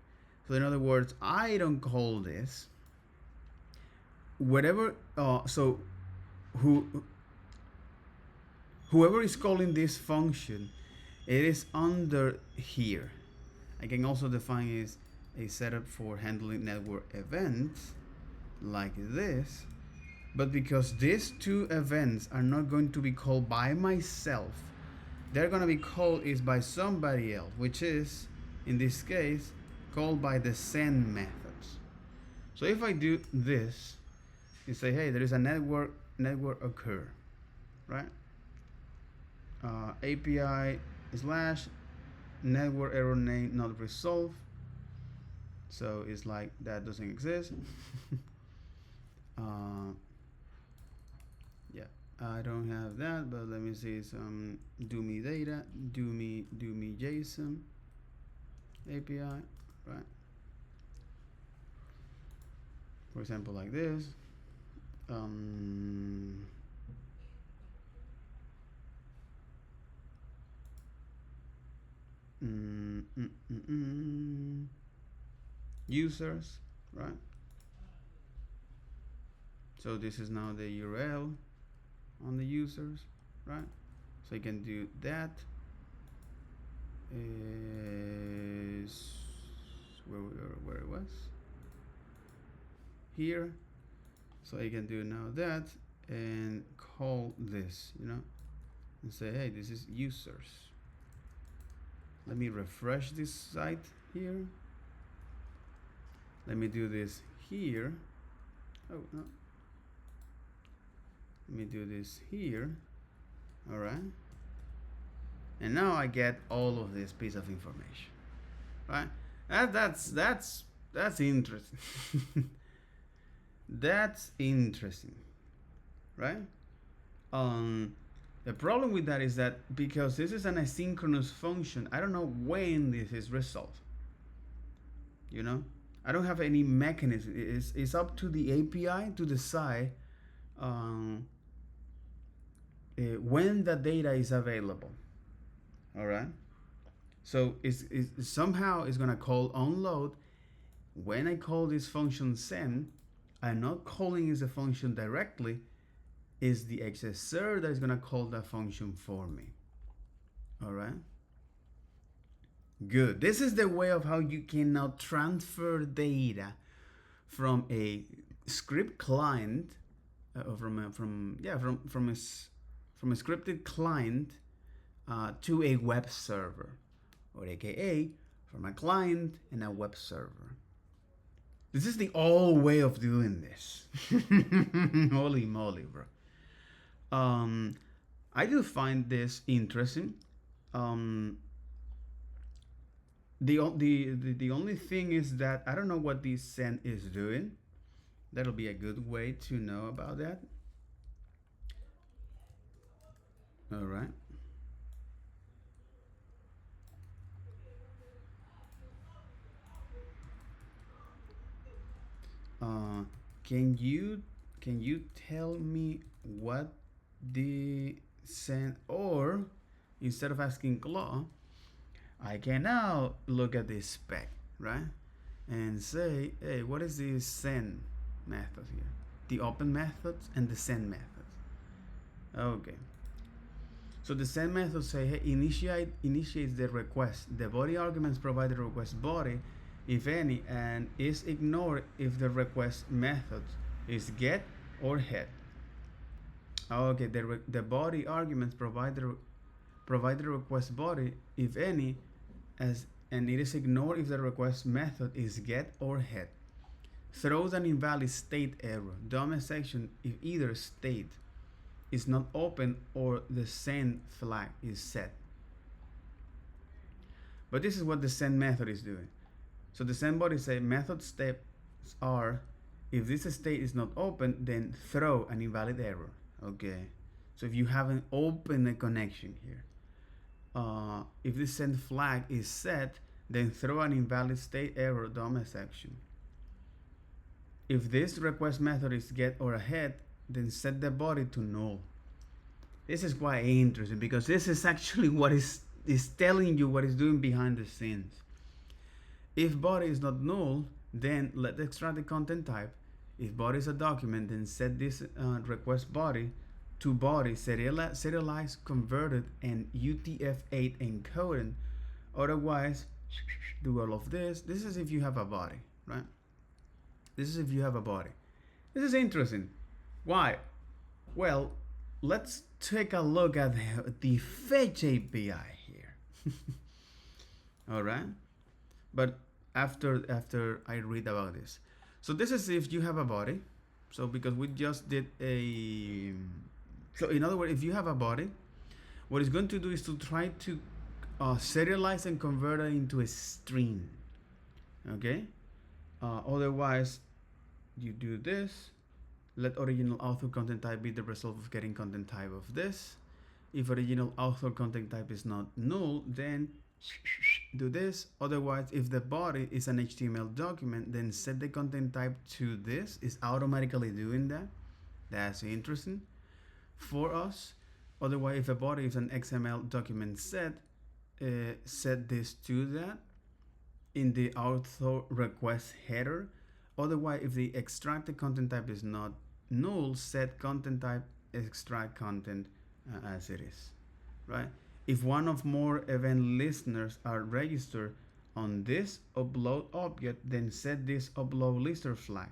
So in other words, I don't call this. Whatever, so whoever is calling this function, it is under here. I can also define is a setup for handling network events like this, but because these two events are not going to be called by myself, they're going to be called is by somebody else, which is in this case called by the send methods. So if I do this, you say, hey, there is a network occur, right? API / network error name not resolved. So it's like that doesn't exist. Yeah, I don't have that, but let me see some do me data, do me JSON API, right? For example, like this. Users, right? So this is now the URL on the users, right? So you can do that. Is where it was here. So I can do now that and call this, and say, hey, this is users. Let me refresh this site here. Let me do this here. Oh, no. Let me do this here. All right. And now I get all of this piece of information, right? That's interesting. That's interesting, right? The problem with that is that because this is an asynchronous function, I don't know when this is resolved. I don't have any mechanism. It's up to the API to decide when the data is available. All right. So it's somehow it's gonna call onload. When I call this function send, I'm not calling is a function directly. Is the XSR that is gonna call that function for me. All right. Good. This is the way of how you can now transfer data from a script client, from a scripted client to a web server, or AKA from a client and a web server. This is the old way of doing this. Holy moly, bro. I do find this interesting. The only thing is that I don't know what this send is doing. That'll be a good way to know about that. All right. Can you tell me what the send, or instead of asking Claw, I can now look at this spec, right? and say, hey, what is this send method here? The open methods and the send methods. Okay. So the send method say, hey, initiates the request. The body arguments provide the request body, if any, and is ignored if the request method is get or head. Okay, the body arguments provide the request body, if any, as and it is ignored if the request method is get or head. Throws an invalid state error. DOM section if either state is not open or the send flag is set. But this is what the send method is doing. So the send body say method steps are, if this state is not open, then throw an invalid error. Okay. So if you haven't opened a connection here, if this send flag is set, then throw an invalid state error DOM section. If this request method is get or head, then set the body to null. This is quite interesting because this is actually what is telling you what it's doing behind the scenes. If body is not null, then let extract the content type. If body is a document, then set this request body to body serialized, converted, and UTF-8 encoded. Otherwise, do all of this. This is if you have a body, right? This is if you have a body. This is interesting. Why? Well, let's take a look at the fetch API here. All right, but after I read about this. So this is if you have a body. So because we just did a, so in other words, if you have a body, what it's going to do is to try to serialize and convert it into a string. Okay. Otherwise, you do this. Let original author content type be the result of getting content type of this. If original author content type is not null, then do this. Otherwise, if the body is an HTML document, then set the content type to this. It's automatically doing that. That's interesting for us. Otherwise, if a body is an XML document set this to that in the author request header. Otherwise, if the extracted content type is not null, set content type extract content as it is, right? If one of more event listeners are registered on this upload object, then set this upload listener flag.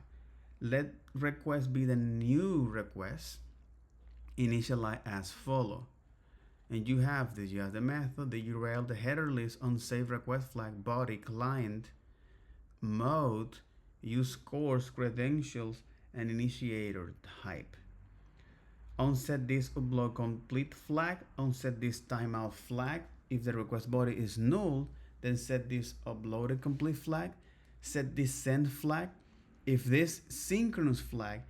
Let request be the new request, initialize as follow. And you have this, you have the method, the URL, the header list, unsafe request flag, body, client, mode, use course, credentials, and initiator type. Unset this upload complete flag, unset this timeout flag. If the request body is null, then set this uploaded complete flag, set this send flag. If this synchronous flag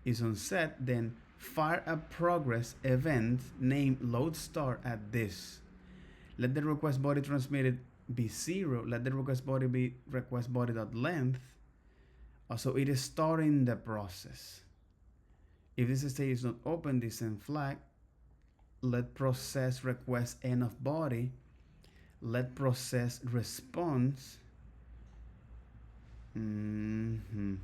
is unset, then fire a progress event named load start at this. Let the request body transmitted be 0. Let the request body be request body.length. So it is starting the process. If this state is not open, this send flag. Let process request end of body. Let process response. And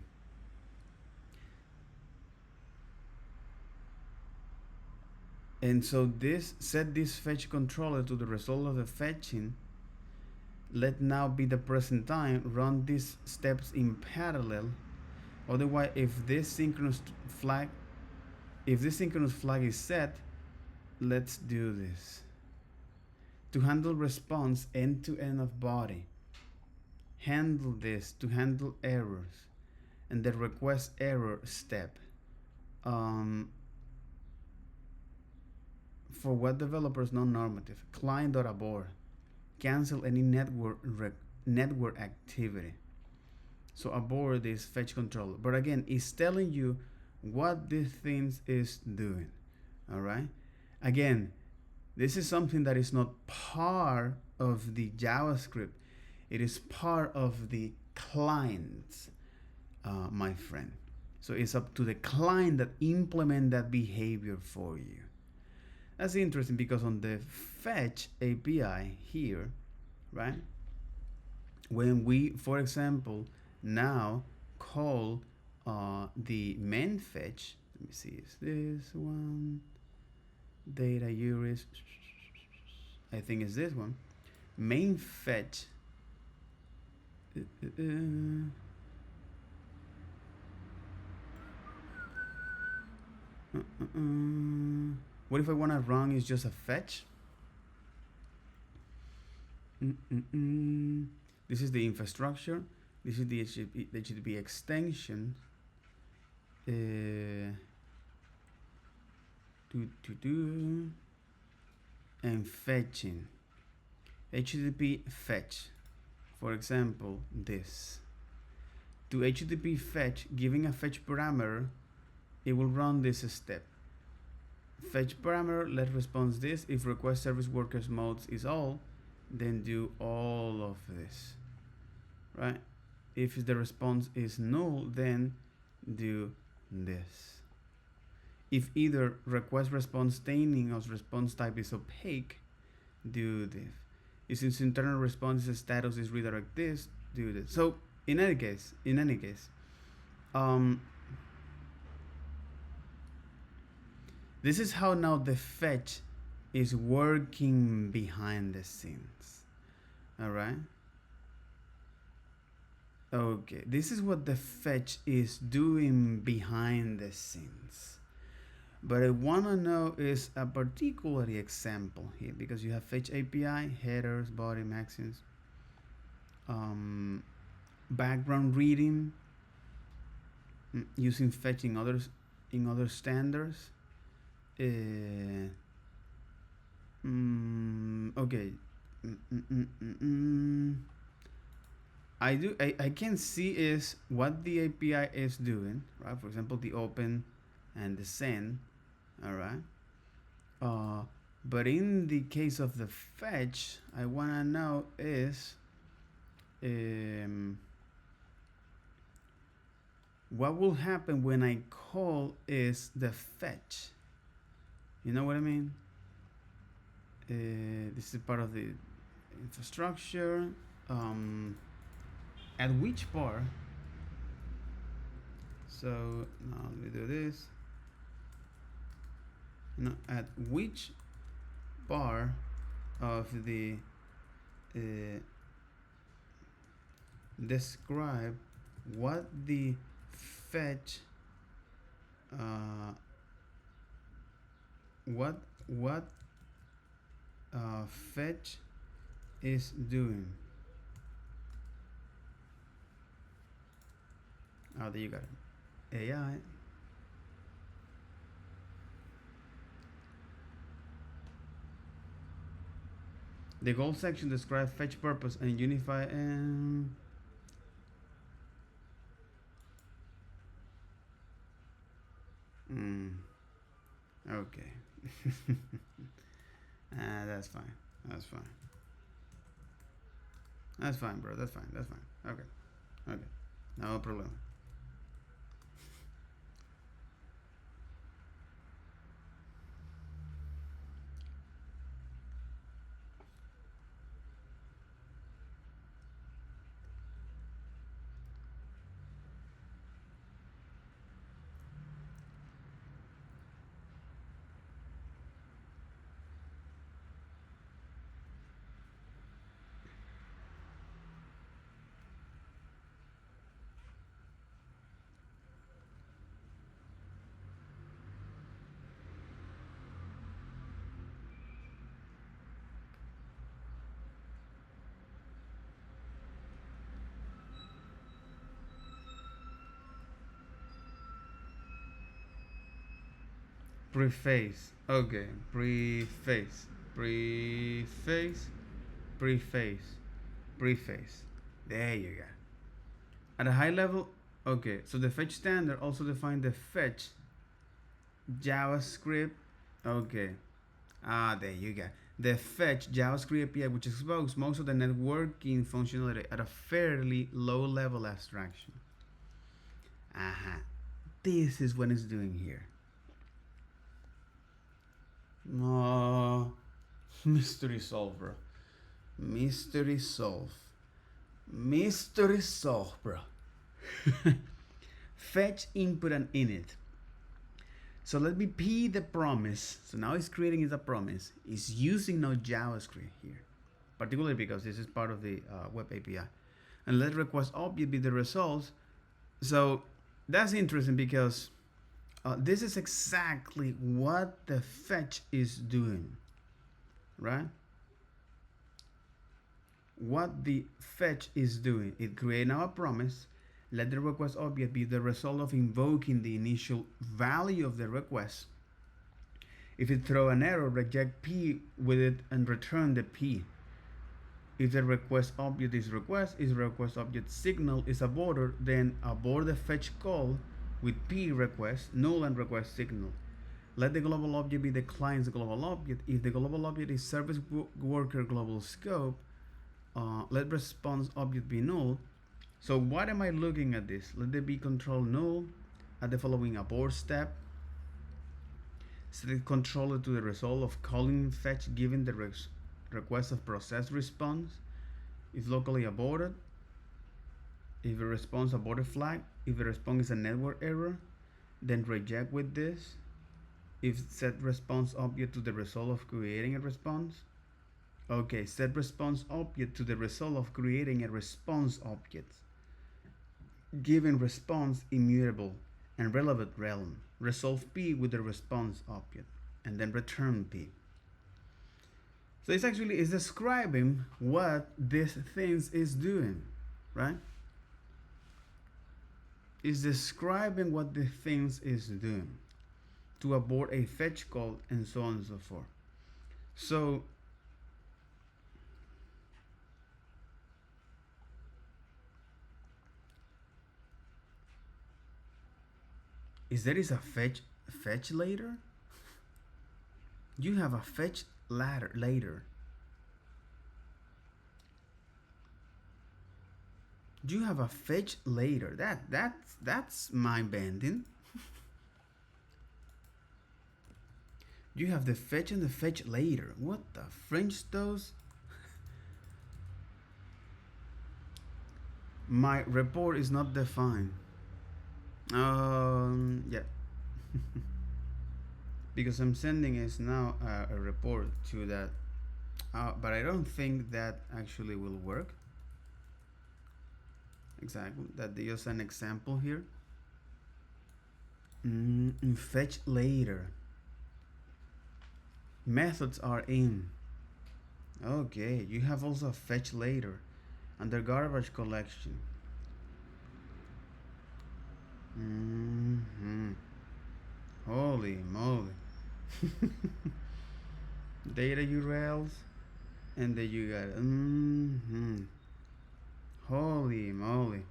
so this set this fetch controller to the result of the fetching. Let now be the present time. Run these steps in parallel. Otherwise, if this synchronous flag is set, let's do this. To handle response end to end of body. Handle this to handle errors and the request error step. For web developers, non-normative. Client.abort. Cancel any network activity. So abort this fetch controller. But again, it's telling you what this thing is doing. All right. Again, this is something that is not part of the JavaScript. It is part of the client, my friend. So it's up to the client that implement that behavior for you. That's interesting because on the fetch API here, right? When we, for example, now call the main fetch. Let me see, is this one? Data URIs. I think it's this one. Main fetch. What if I want to run is just a fetch? This is the infrastructure. This is the HTTP extension. And fetching. HTTP fetch. For example, this. To HTTP fetch, giving a fetch parameter, it will run this step. Fetch parameter, let response this. If request service workers modes is all, then do all of this, right? If the response is null, then do this. If either request response staining or response type is opaque, do this. If since internal response status is redirect this, do this. So in any case, this is how now the fetch is working behind the scenes. All right. Okay, this is what the fetch is doing behind the scenes. But I want to know is a particular example here, because you have fetch API, headers, body, maxims, background reading, using fetch in other standards. Okay. I can see is what the API is doing, right? For example, the open and the send, all right? But in the case of the fetch, I want to know is what will happen when I call is the fetch. You know what I mean? This is part of the infrastructure. At which bar? So now let me do this. Now, at which bar of the describe what the fetch fetch is doing. Oh, there you got it. AI. The goal section describes fetch purpose and unify and okay. That's fine. That's fine. That's fine, bro. That's fine. That's fine. Okay. Okay. No problem. Preface. Okay. Preface. Preface. Preface. Preface. There you go. At a high level, okay, so the fetch standard also defines the fetch JavaScript. Okay. There you go. The fetch JavaScript API, which exposes most of the networking functionality at a fairly low level abstraction. This is what it's doing here. Mystery solved, bro. Mystery solved. Mystery solved, bro. Fetch input and init. So let me P the promise. So now it's creating is a promise. It's using no JavaScript here, particularly because this is part of the web API. And let request object be the results. So that's interesting because this is exactly what the fetch is doing, right? What the fetch is doing, it creates now a promise. Let the request object be the result of invoking the initial value of the request. If it throw an error, reject P with it and return the P. If the request object is request object signal is aborted, then abort the fetch call with P request, null and request signal. Let the global object be the client's global object. If the global object is service worker global scope, let response object be null. So what am I looking at this? Let the be control null at the following abort step. Set the controller to the result of calling fetch given the request of process response. If locally aborted. If the response aborted flag. If the response is a network error, then reject with this. If set response object to the result of creating a response. Okay, set response object to the result of creating a response object. Given response immutable and relevant realm. Resolve P with the response object and then return P. So it's actually is describing what this thing is doing, right? It's describing what the thing is doing to abort a fetch call and so on and so forth. So is there is a fetch later? You have a fetch ladder later. You have a fetch later. That's mind bending. You have the fetch and the fetch later. What the French those? My report is not defined. Yeah. Because I'm sending is now a report to that, but I don't think that actually will work. Exactly, that is an example here. Fetch later. Methods are in. Okay, you have also fetch later under garbage collection. Holy moly. Data URLs and then you got holy moly.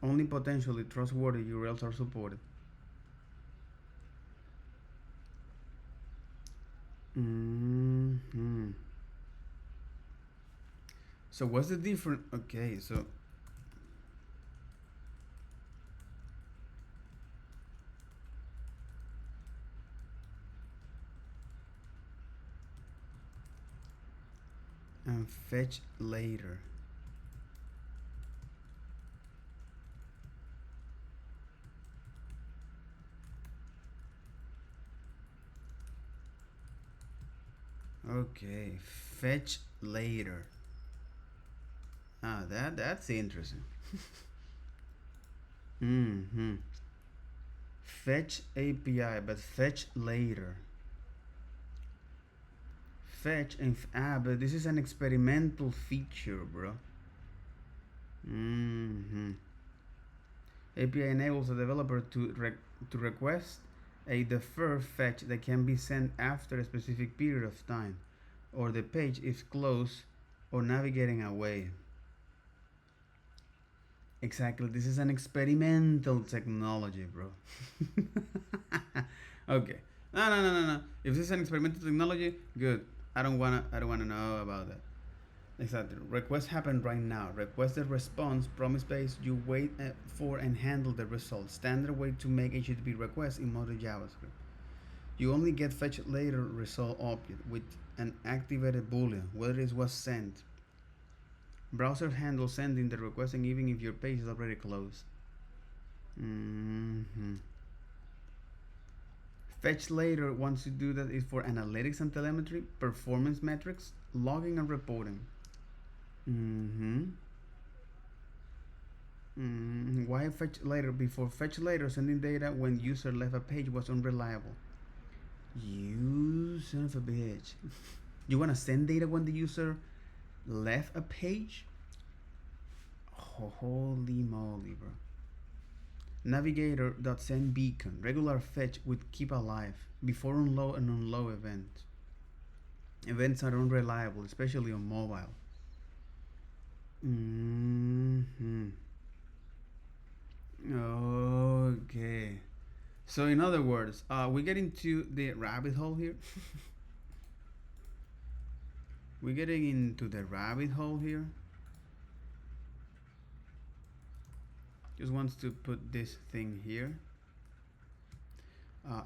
Only potentially trustworthy URLs are supported. So what's the difference? Okay, so and fetch later. Okay, fetch later. That's interesting. Fetch API, but fetch later. Fetch and but this is an experimental feature, bro. API enables the developer to request a deferred fetch that can be sent after a specific period of time, or the page is closed or navigating away. Exactly, this is an experimental technology, bro. Okay. No. If this is an experimental technology, good. I don't wanna know about that. Exactly. Request happen right now. Request the response, promise base, you wait for and handle the result. Standard way to make HTTP requests in modern JavaScript. You only get fetch later result object with an activated boolean, whether it was sent. Browser handles sending the request and even if your page is already closed. Mm-hmm. Fetch later wants to do that is for analytics and telemetry, performance metrics, logging and reporting. Mm-hmm. Why fetch later? Before fetch later, sending data when user left a page was unreliable. You son of a bitch. You want to send data when the user left a page? Holy moly, bro. Navigator.send beacon. Regular fetch would keep alive before unload and unload events. Events are unreliable, especially on mobile. Mm-hmm. Okay. So in other words, we get into the rabbit hole here. We're getting into the rabbit hole here. Just wants to put this thing here.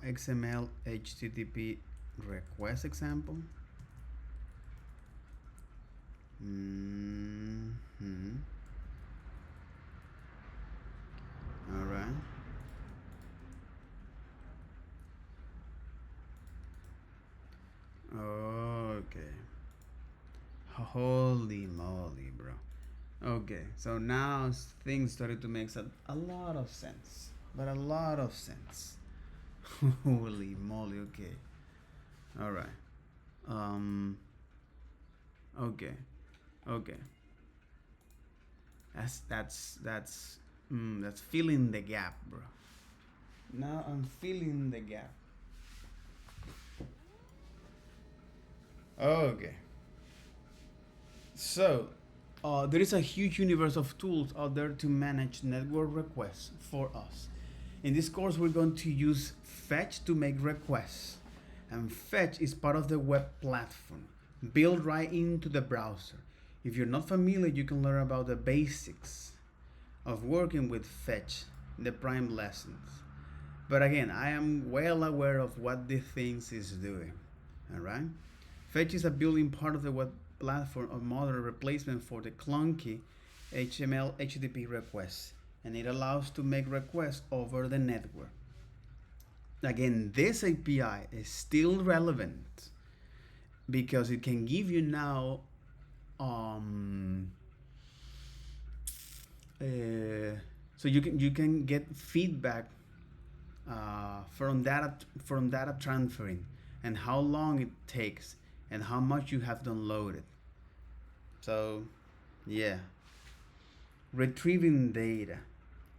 XML HTTP request example. All right. Okay. Holy moly, bro. Okay, so now things started to make a lot of sense. But a lot of sense. Holy moly, okay. Alright. Okay. Okay. That's filling the gap, bro. Now I'm filling the gap. Okay. So, there is a huge universe of tools out there to manage network requests for us. In this course, we're going to use Fetch to make requests. And Fetch is part of the web platform, built right into the browser. If you're not familiar, you can learn about the basics of working with Fetch in the Prime lessons. But again, I am well aware of what this thing is doing. Alright? Fetch is a built-in part of the web platform, a modern replacement for the clunky HTML HTTP requests, and it allows to make requests over the network. Again, this API is still relevant because it can give you now so you can get feedback from data transferring and how long it takes and how much you have downloaded. So yeah, retrieving data.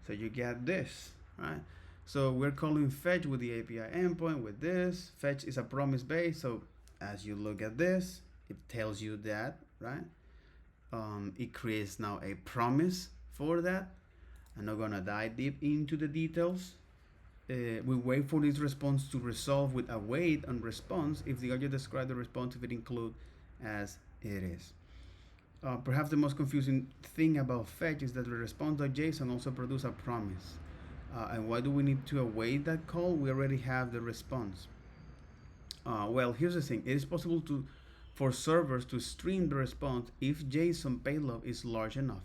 So you get this, right? So we're calling fetch with the API endpoint with this. Fetch is a promise base. So as you look at this, it tells you that, right? It creates now a promise for that. I'm not gonna dive deep into the details. We wait for this response to resolve with await on response if the object describes the response if it include as it is. Perhaps the most confusing thing about fetch is that the response.json also produces a promise. And why do we need to await that call? We already have the response. Well, here's the thing. It is possible for servers to stream the response if JSON payload is large enough.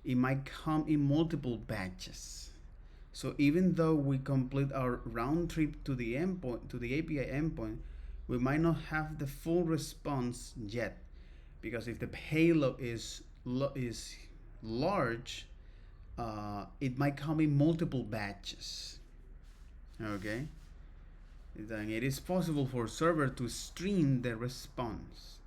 It might come in multiple batches. So even though we complete our round trip to the endpoint, to the API endpoint, we might not have the full response yet, because if the payload is large, it might come in multiple batches. Okay, then it is possible for server to stream the response.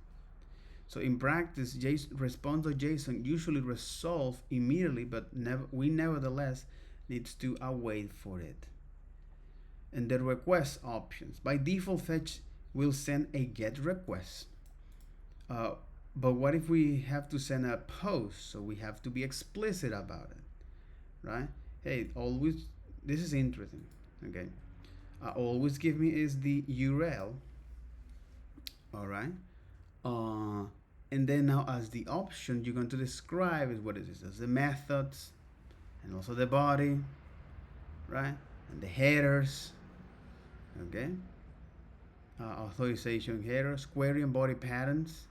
So in practice, response.json usually resolve immediately, but we nevertheless needs to await for it. And the request options. By default, Fetch will send a GET request. But what if we have to send a post? So we have to be explicit about it, right? Hey, always, this is interesting, okay? Always give me is the URL, all right? And then now as the option, you're going to describe is what is this? As the methods, and also the body, right? And the headers, okay? Authorization headers, query and body patterns,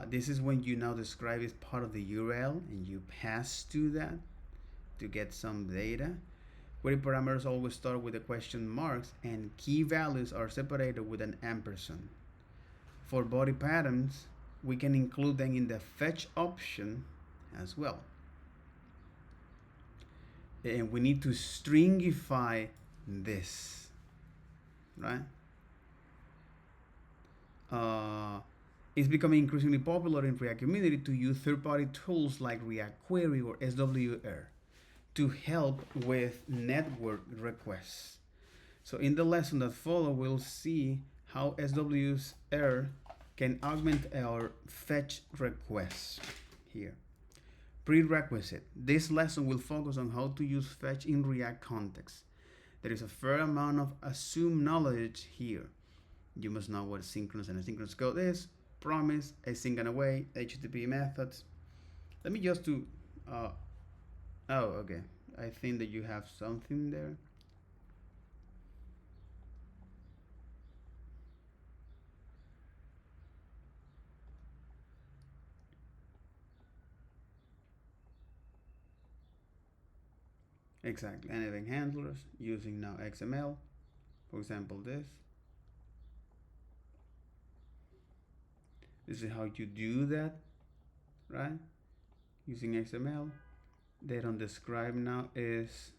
This is when you now describe as part of the URL and you pass to that to get some data. Query parameters always start with the question marks, and key values are separated with an ampersand. For body patterns, we can include them in the fetch option as well. And we need to stringify this, right? It's becoming increasingly popular in React community to use third-party tools like React Query or SWR to help with network requests. So in the lesson that follow, we'll see how SWR can augment our fetch requests here. Prerequisite. This lesson will focus on how to use fetch in React context. There is a fair amount of assumed knowledge here. You must know what synchronous and asynchronous code is, promise, async and await, HTTP methods. Let me just do, oh, okay. I think that you have something there. Exactly, and event handlers using now XML. For example, this. This is how you do that, right? Using XML. They don't describe now is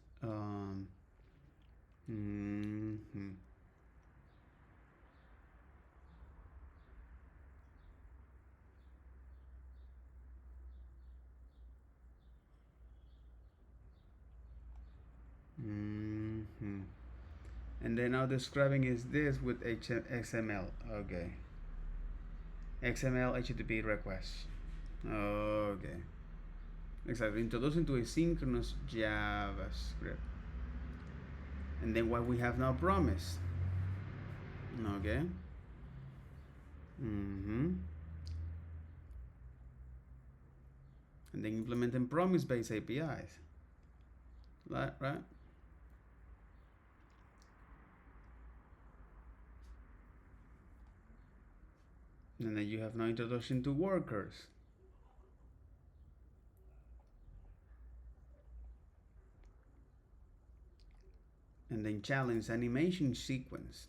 and then now describing is this with XML. Okay. XML HTTP requests. Okay. Exactly. Introducing to asynchronous JavaScript. And then what we have now promised. Okay. And then implementing promise-based APIs. Right? And then you have now introduction to workers. And then challenge animation sequence.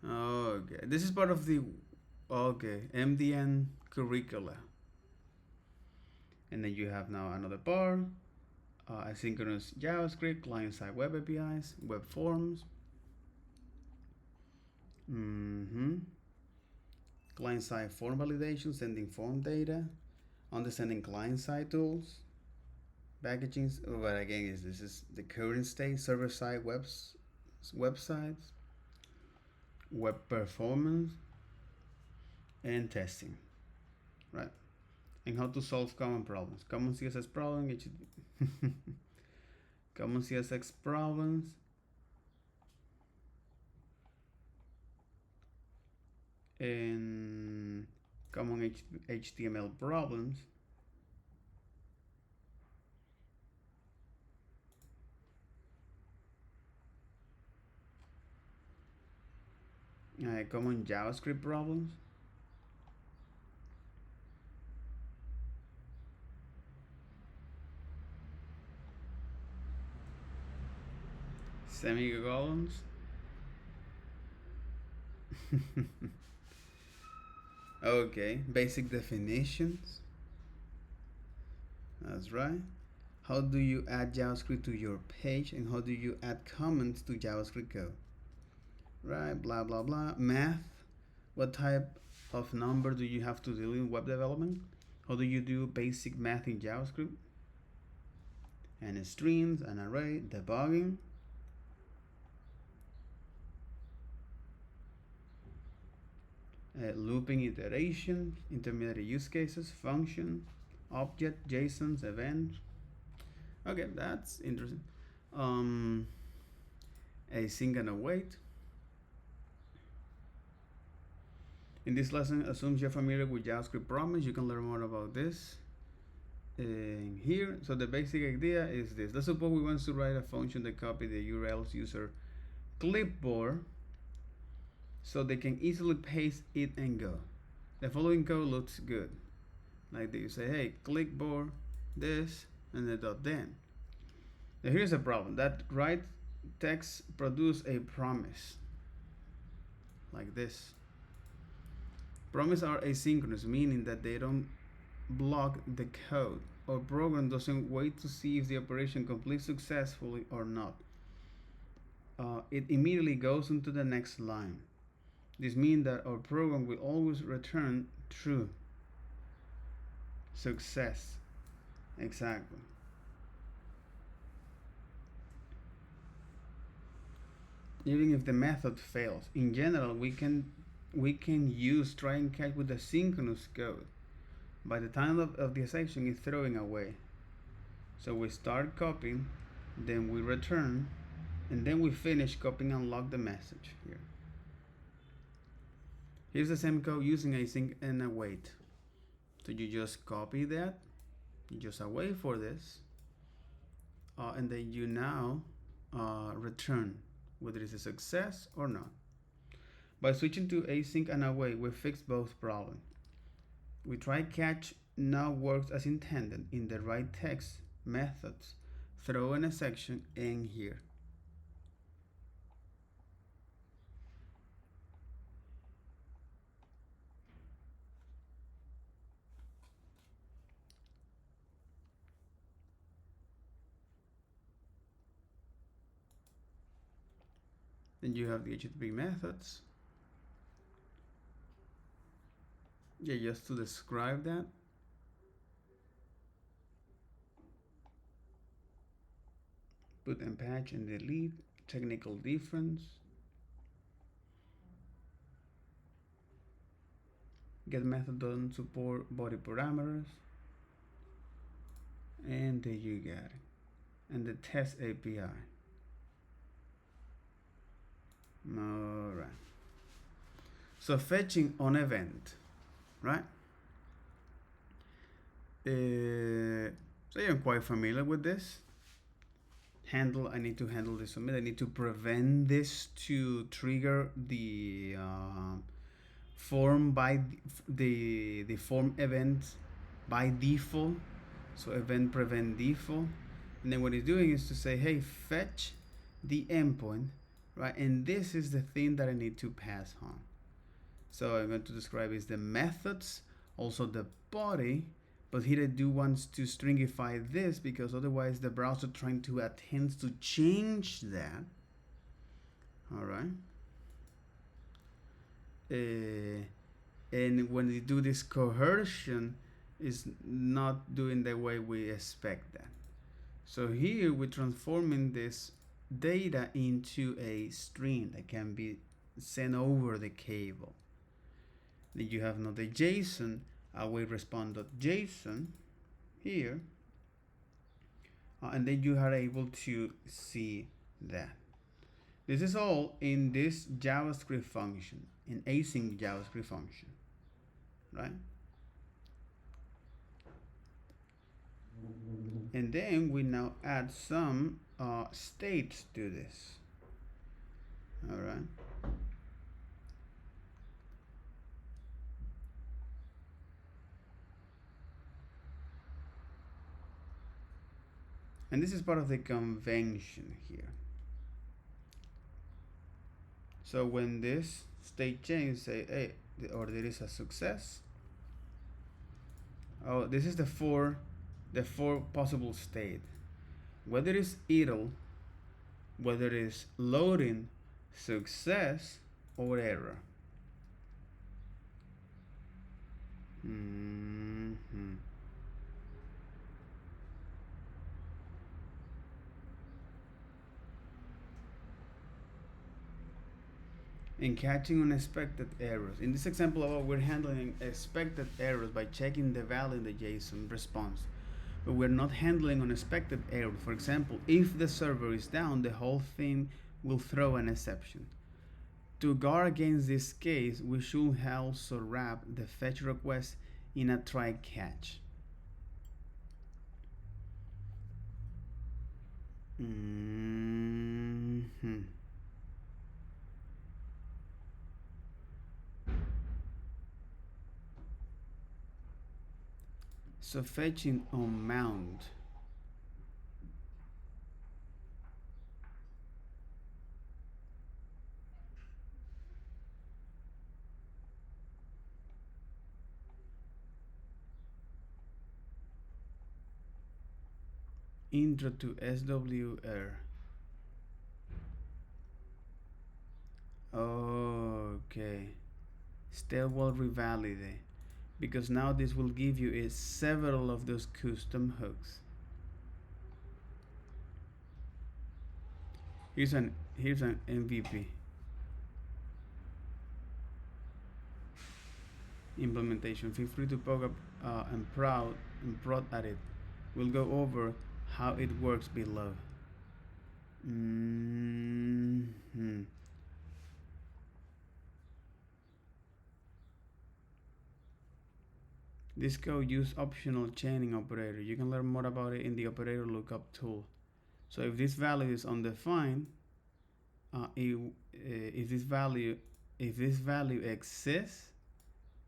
Okay, this is part of the MDN curricula. And then you have now another part, asynchronous JavaScript, client-side web APIs, web forms. Client-side form validation, sending form data, understanding client-side tools, packaging. But again, this is the current state, server-side websites, web performance, and testing, right? And how to solve common problems. Common CSS problems, common CSS problems, and common HTML problems. Common JavaScript problems. Semicolons. Okay, basic definitions. That's right. How do you add JavaScript to your page, and how do you add comments to JavaScript code? Right, blah blah blah. Math. What type of number do you have to deal in web development? How do you do basic math in JavaScript? And strings, an array, debugging. Looping iteration, intermediate use cases, function, object, JSONs, events. Okay, that's interesting. Async and await. In this lesson, assumes you're familiar with JavaScript promise. You can learn more about this. here. So the basic idea is this. Let's suppose we want to write a function that copy the URL's user clipboard so they can easily paste it and go. The following code looks good. Like this. You say, hey, clipboard, this, and the dot then. Now here's a problem. That write text produce a promise. Like this. Promises are asynchronous, meaning that they don't block the code, or program doesn't wait to see if the operation completes successfully or not. It immediately goes into the next line. This means that our program will always return true. Success. Exactly. Even if the method fails, in general, we can use try and catch with the synchronous code. By the time of the section is throwing away. So we start copying, then we return, and then we finish copying and log the message here. Here's the same code using async and await. So you just copy that, you just await for this, and then you now return whether it's a success or not. By switching to async and await, we fix both problems. We try catch now works as intended in the write text methods, throw in a section, and here. Then you have the HTTP methods. Yeah, just to describe that. Put and patch and delete. Technical difference. Get method doesn't support body parameters. And there you got it. And the test API. Alright. So fetching on event, right? So I'm quite familiar with this. I need to handle this submit. I need to prevent this to trigger the form by the form event by default. So event prevent default. And then what it's doing is to say, hey, fetch the endpoint, right? And this is the thing that I need to pass on. So I'm going to describe is the methods, also the body, but here I do want to stringify this because otherwise the browser trying to attempts to change that. All right. And when we do this coercion, is not doing the way we expect that. So here we're transforming this data into a string that can be sent over the cable. Then you have now the JSON, await respond.json here, and then you are able to see that. This is all in this JavaScript function, in async JavaScript function, right? And then we now add some states to this. All right. And this is part of the convention here. So when this state change say, hey, or there is a success. Oh, this is the four possible state. Whether it's idle, whether it's loading, success, or error. And catching unexpected errors. In this example, we're handling expected errors by checking the value in the JSON response. But we're not handling unexpected errors. For example, if the server is down, the whole thing will throw an exception. To guard against this case, we should also wrap the fetch request in a try catch. Mm-hmm. So fetching on mount. Intro to SWR. Okay. Still will revalidate, because now this will give you is several of those custom hooks. Here's an MVP implementation. Feel free to poke up and prod at it. We'll go over how it works below. Mm-hmm. This code use optional chaining operator. You can learn more about it in the operator lookup tool. So if this value is undefined, if this value exists,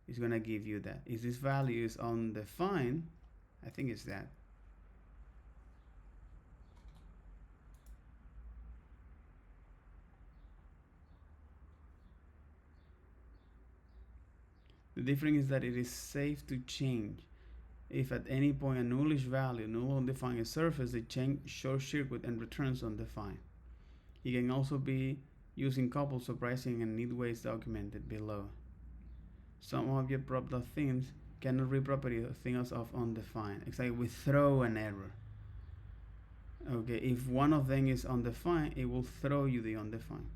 it's gonna give you that. If this value is undefined, I think it's that. The difference is that it is safe to change. If at any point a nullish value, null undefined is surfaced, the chain short circuit and returns undefined. It can also be used in coupled surprising and neat ways documented below. Some object prop.things cannot read property of things of undefined. It's like we throw an error. Okay, if one of them is undefined, it will throw you the undefined,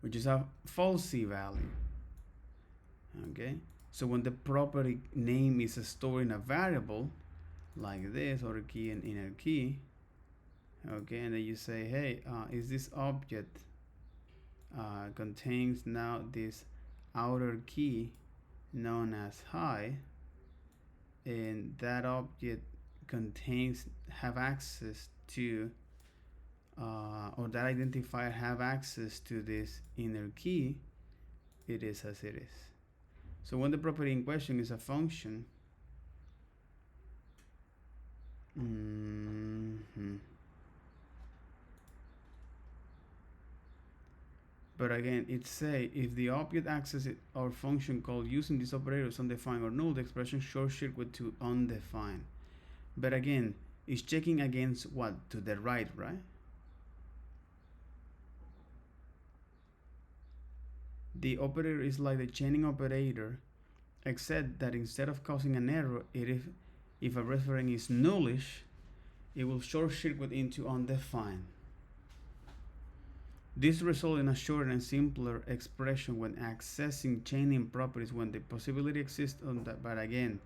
which is a falsy value. Okay, so when the property name is stored in a variable like this, outer key and inner key, okay, and then you say, hey, is this object contains now this outer key known as high, and that object contains have access to or that identifier have access to this inner key, it is as it is. So when the property in question is a function, but again, it say if the object access it or function called using this operator is undefined or null, the expression short circuit to undefined. But again, it's checking against what? To the right, right? The operator is like the chaining operator, except that instead of causing an error, if a reference is nullish, it will short circuit into undefined. This results in a shorter and simpler expression when accessing chaining properties when the possibility exists on that. But again,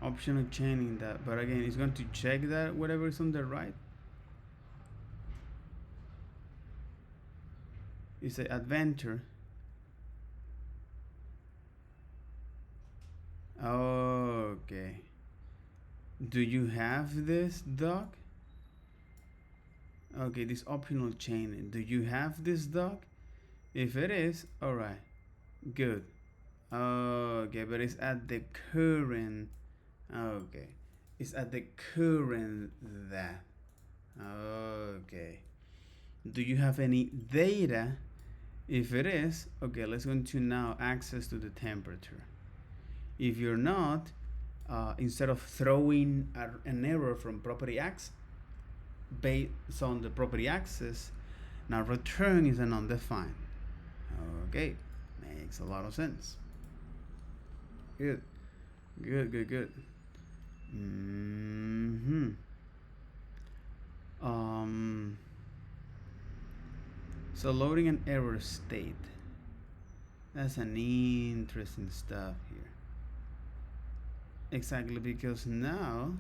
optional chaining that. But again, it's going to check that whatever is on the right. It's an adventure. Okay. Do you have this, doc? Okay, this optional chaining. Do you have this, doc? If it is, alright. Good. Okay, but it's at the current. Okay. It's at the current that. Okay. Do you have any data? If it is, okay, let's go into now access to the temperature. If you're not, instead of throwing an error from property X based on the property access, now return is an undefined. Okay, makes a lot of sense. Good. So loading an error state. That's an interesting stuff here. Exactly, because now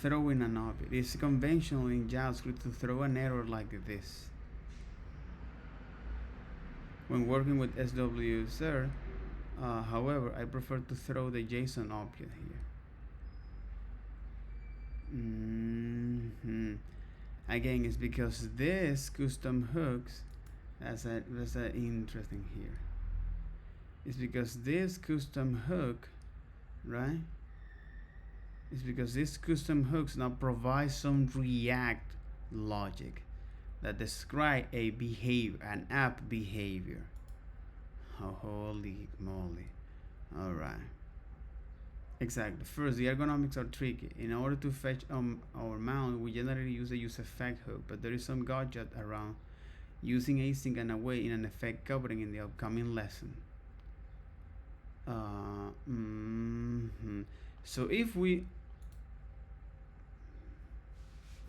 throwing an object is conventional in JavaScript to throw an error like this. When working with SWSR, however, I prefer to throw the JSON object here. Again, it's because this custom hooks, that's a interesting here. It's because this custom hook, right? It's because this custom hooks now provide some React logic that describe a behavior, an app behavior. Oh, holy moly! All right. Exactly. First, the ergonomics are tricky. In order to fetch our mount, we generally use a useEffect hook, but there is some gadget around using async and await in an effect covering in the upcoming lesson. So if we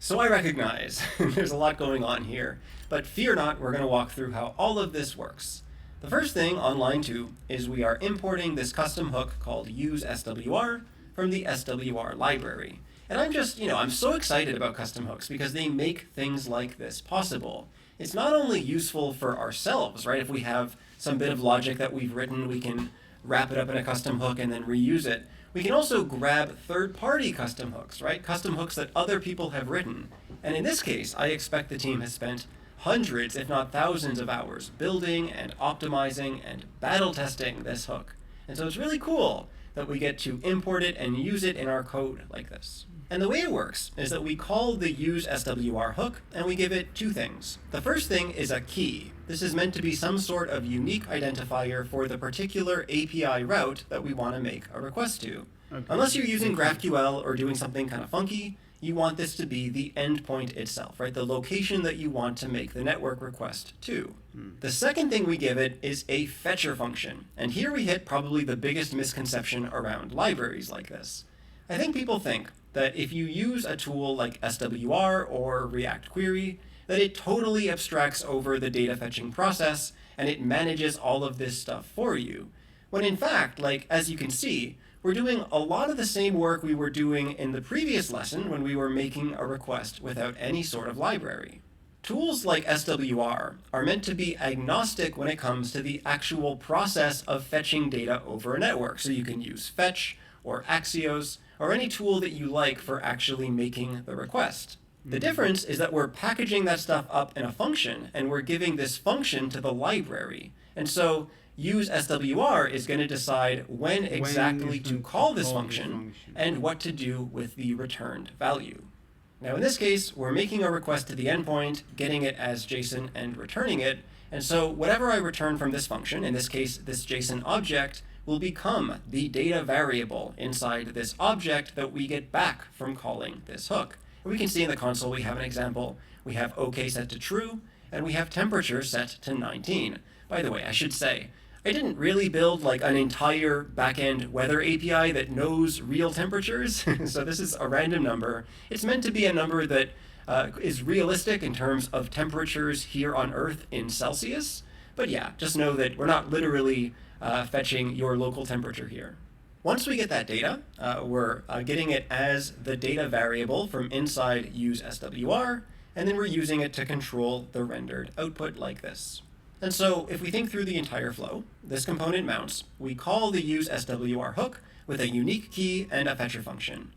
So I recognize there's a lot going on here, but fear not, we're going to walk through how all of this works. The first thing on line 2 is we are importing this custom hook called useSWR from the SWR library. And I'm so excited about custom hooks because they make things like this possible. It's not only useful for ourselves, right? If we have some bit of logic that we've written, we can wrap it up in a custom hook and then reuse it. We can also grab third-party custom hooks, right? Custom hooks that other people have written. And in this case, I expect the team has spent hundreds, if not thousands of hours building and optimizing and battle testing this hook. And so it's really cool that we get to import it and use it in our code like this. And the way it works is that we call the useSWR hook and we give it two things. The first thing is a key. This is meant to be some sort of unique identifier for the particular API route that we want to make a request to. Okay. Unless you're using GraphQL or doing something kind of funky, you want this to be the endpoint itself, right? The location that you want to make the network request to. The second thing we give it is a fetcher function. And here we hit probably the biggest misconception around libraries like this. I think people think that if you use a tool like SWR or React Query, that it totally abstracts over the data fetching process and it manages all of this stuff for you. When in fact, as you can see, we're doing a lot of the same work we were doing in the previous lesson when we were making a request without any sort of library. Tools like SWR are meant to be agnostic when it comes to the actual process of fetching data over a network. So you can use Fetch or Axios or any tool that you like for actually making the request. The difference is that we're packaging that stuff up in a function and we're giving this function to the library. And so useSWR is going to decide when exactly to call this function and what to do with the returned value. Now in this case, we're making a request to the endpoint, getting it as JSON and returning it. And so whatever I return from this function, in this case this JSON object, will become the data variable inside this object that we get back from calling this hook. And we can see in the console we have an example. We have OK set to true, and we have temperature set to 19. By the way, I should say, I didn't really build an entire backend weather API that knows real temperatures. So this is a random number. It's meant to be a number that is realistic in terms of temperatures here on Earth in Celsius. But yeah, just know that we're not literally fetching your local temperature here. Once we get that data, we're getting it as the data variable from inside useSWR, and then we're using it to control the rendered output like this. And so if we think through the entire flow, this component mounts, we call the useSWR hook with a unique key and a fetcher function.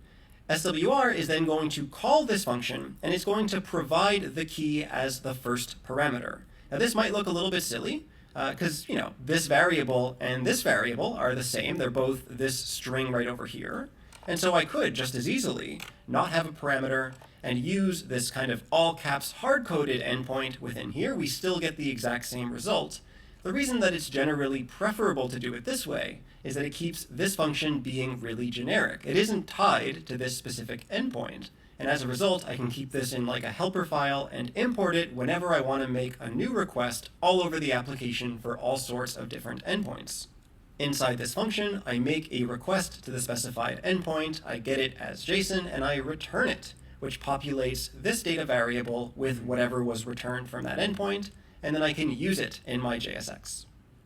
SWR is then going to call this function, and it's going to provide the key as the first parameter. Now this might look a little bit silly, because this variable and this variable are the same. They're both this string right over here. And so I could just as easily not have a parameter and use this kind of all caps hard-coded endpoint within here. We still get the exact same result. The reason that it's generally preferable to do it this way is that it keeps this function being really generic. It isn't tied to this specific endpoint. And as a result, I can keep this in a helper file and import it whenever I want to make a new request all over the application for all sorts of different endpoints. Inside this function, I make a request to the specified endpoint, I get it as JSON, and I return it, which populates this data variable with whatever was returned from that endpoint. and then I can use it in my JSX.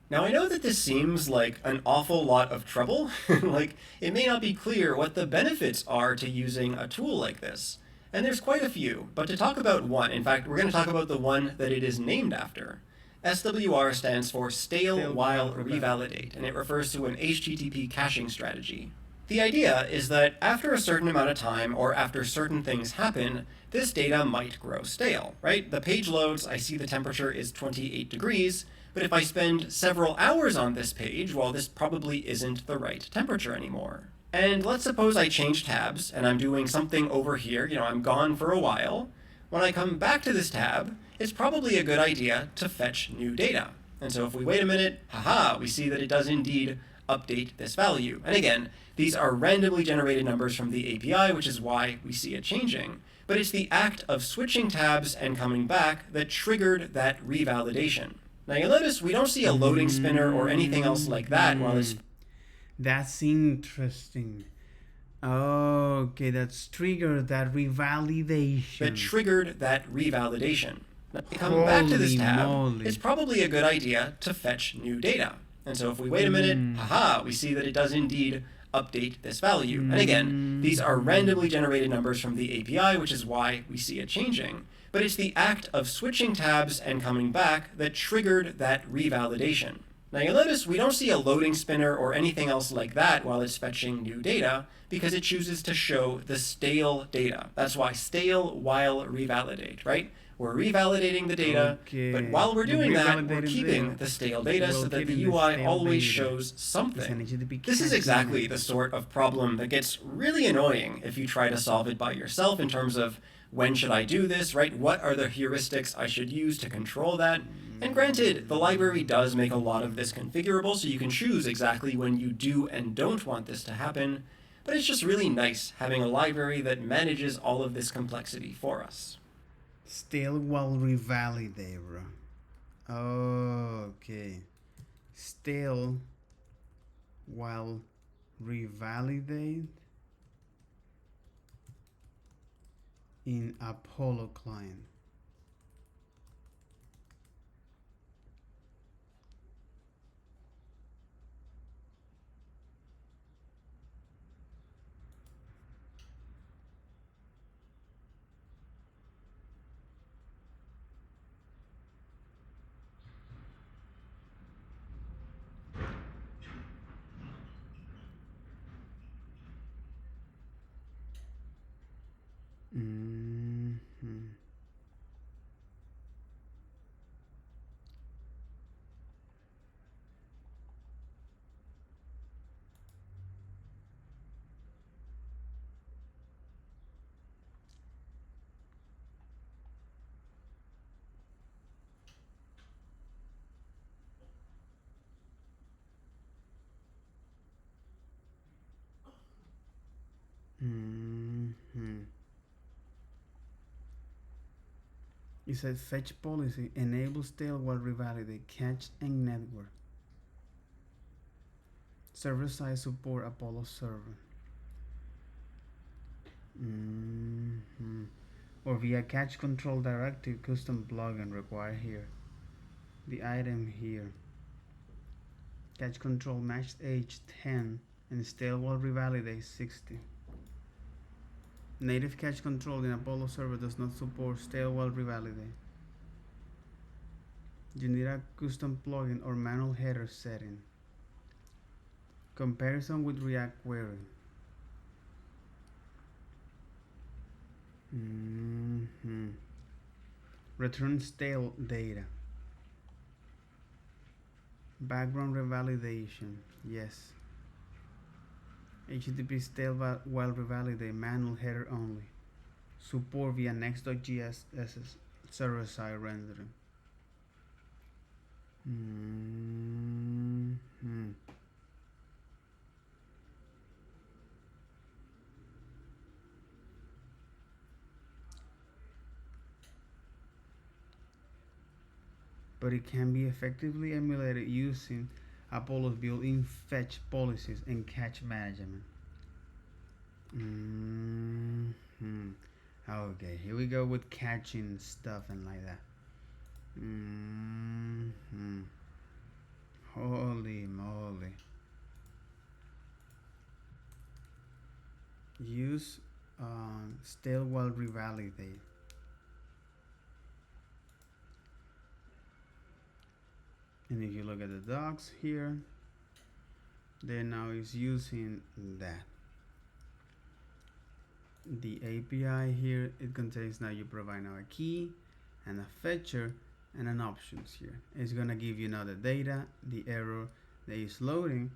Now I know that this seems like an awful lot of trouble, like it may not be clear what the benefits are to using a tool like this. And there's quite a few, but to talk about one, in fact we're going to talk about the one that it is named after. SWR stands for Stale While Revalidate, and it refers to an HTTP caching strategy. The idea is that after a certain amount of time, or after certain things happen, this data might grow stale, right? The page loads, I see the temperature is 28 degrees, but if I spend several hours on this page, well, this probably isn't the right temperature anymore. And let's suppose I change tabs, and I'm doing something over here, I'm gone for a while. When I come back to this tab, it's probably a good idea to fetch new data. And so if we wait a minute, we see that it does indeed update this value. And again, these are randomly generated numbers from the API, which is why we see it changing. But it's the act of switching tabs and coming back that triggered that revalidation. Now you'll notice we don't see a loading spinner or anything else like that while it's... That's interesting. Okay, that's triggered that revalidation. That triggered that revalidation. Now, to come back to this tab, moly. It's probably a good idea to fetch new data. And so if we wait a minute, we see that it does indeed update this value. And again, these are randomly generated numbers from the API, which is why we see it changing. But it's the act of switching tabs and coming back that triggered that revalidation. Now you'll notice we don't see a loading spinner or anything else like that while it's fetching new data, because it chooses to show the stale data. That's why stale while revalidate, right? We're revalidating the data, but while we're doing that, we're keeping the stale data so that the UI always shows something. This is exactly the sort of problem that gets really annoying if you try to solve it by yourself in terms of when should I do this, right? What are the heuristics I should use to control that? And granted, the library does make a lot of this configurable, so you can choose exactly when you do and don't want this to happen, but it's just really nice having a library that manages all of this complexity for us. Stale while revalidate, bro. Okay. Stale while revalidate in Apollo client. It says fetch policy enable stale while revalidate cache and network. Server side support Apollo server. Or via cache control directive custom plugin required here. The item here. Cache control matched age 10 and stale while revalidate 60. Native cache control in Apollo server does not support stale while revalidate. You need a custom plugin or manual header setting. Comparison with React Query. Return stale data. Background revalidation. Yes. HTTP stale while revalidate manual header only. Support via next.js server side rendering. But it can be effectively emulated using Apollo's built-in fetch policies and cache management. Okay, here we go with caching stuff and like that. Holy moly. Use stale while revalidate. And if you look at the docs here, then now it's using that. The API here, it contains, now you provide now a key and a fetcher and an options here. It's gonna give you now the data, the error that is loading,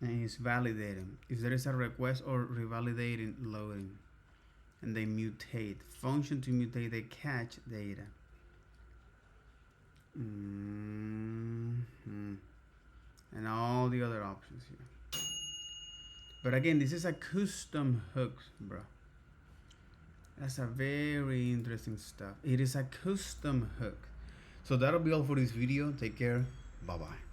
and it's validating. If there is a request or revalidating loading, and they mutate, function to mutate, they catch data. And all the other options here. But again, this is a custom hook, bro. That's a very interesting stuff. It is a custom hook. So that'll be all for this video. Take care. Bye bye.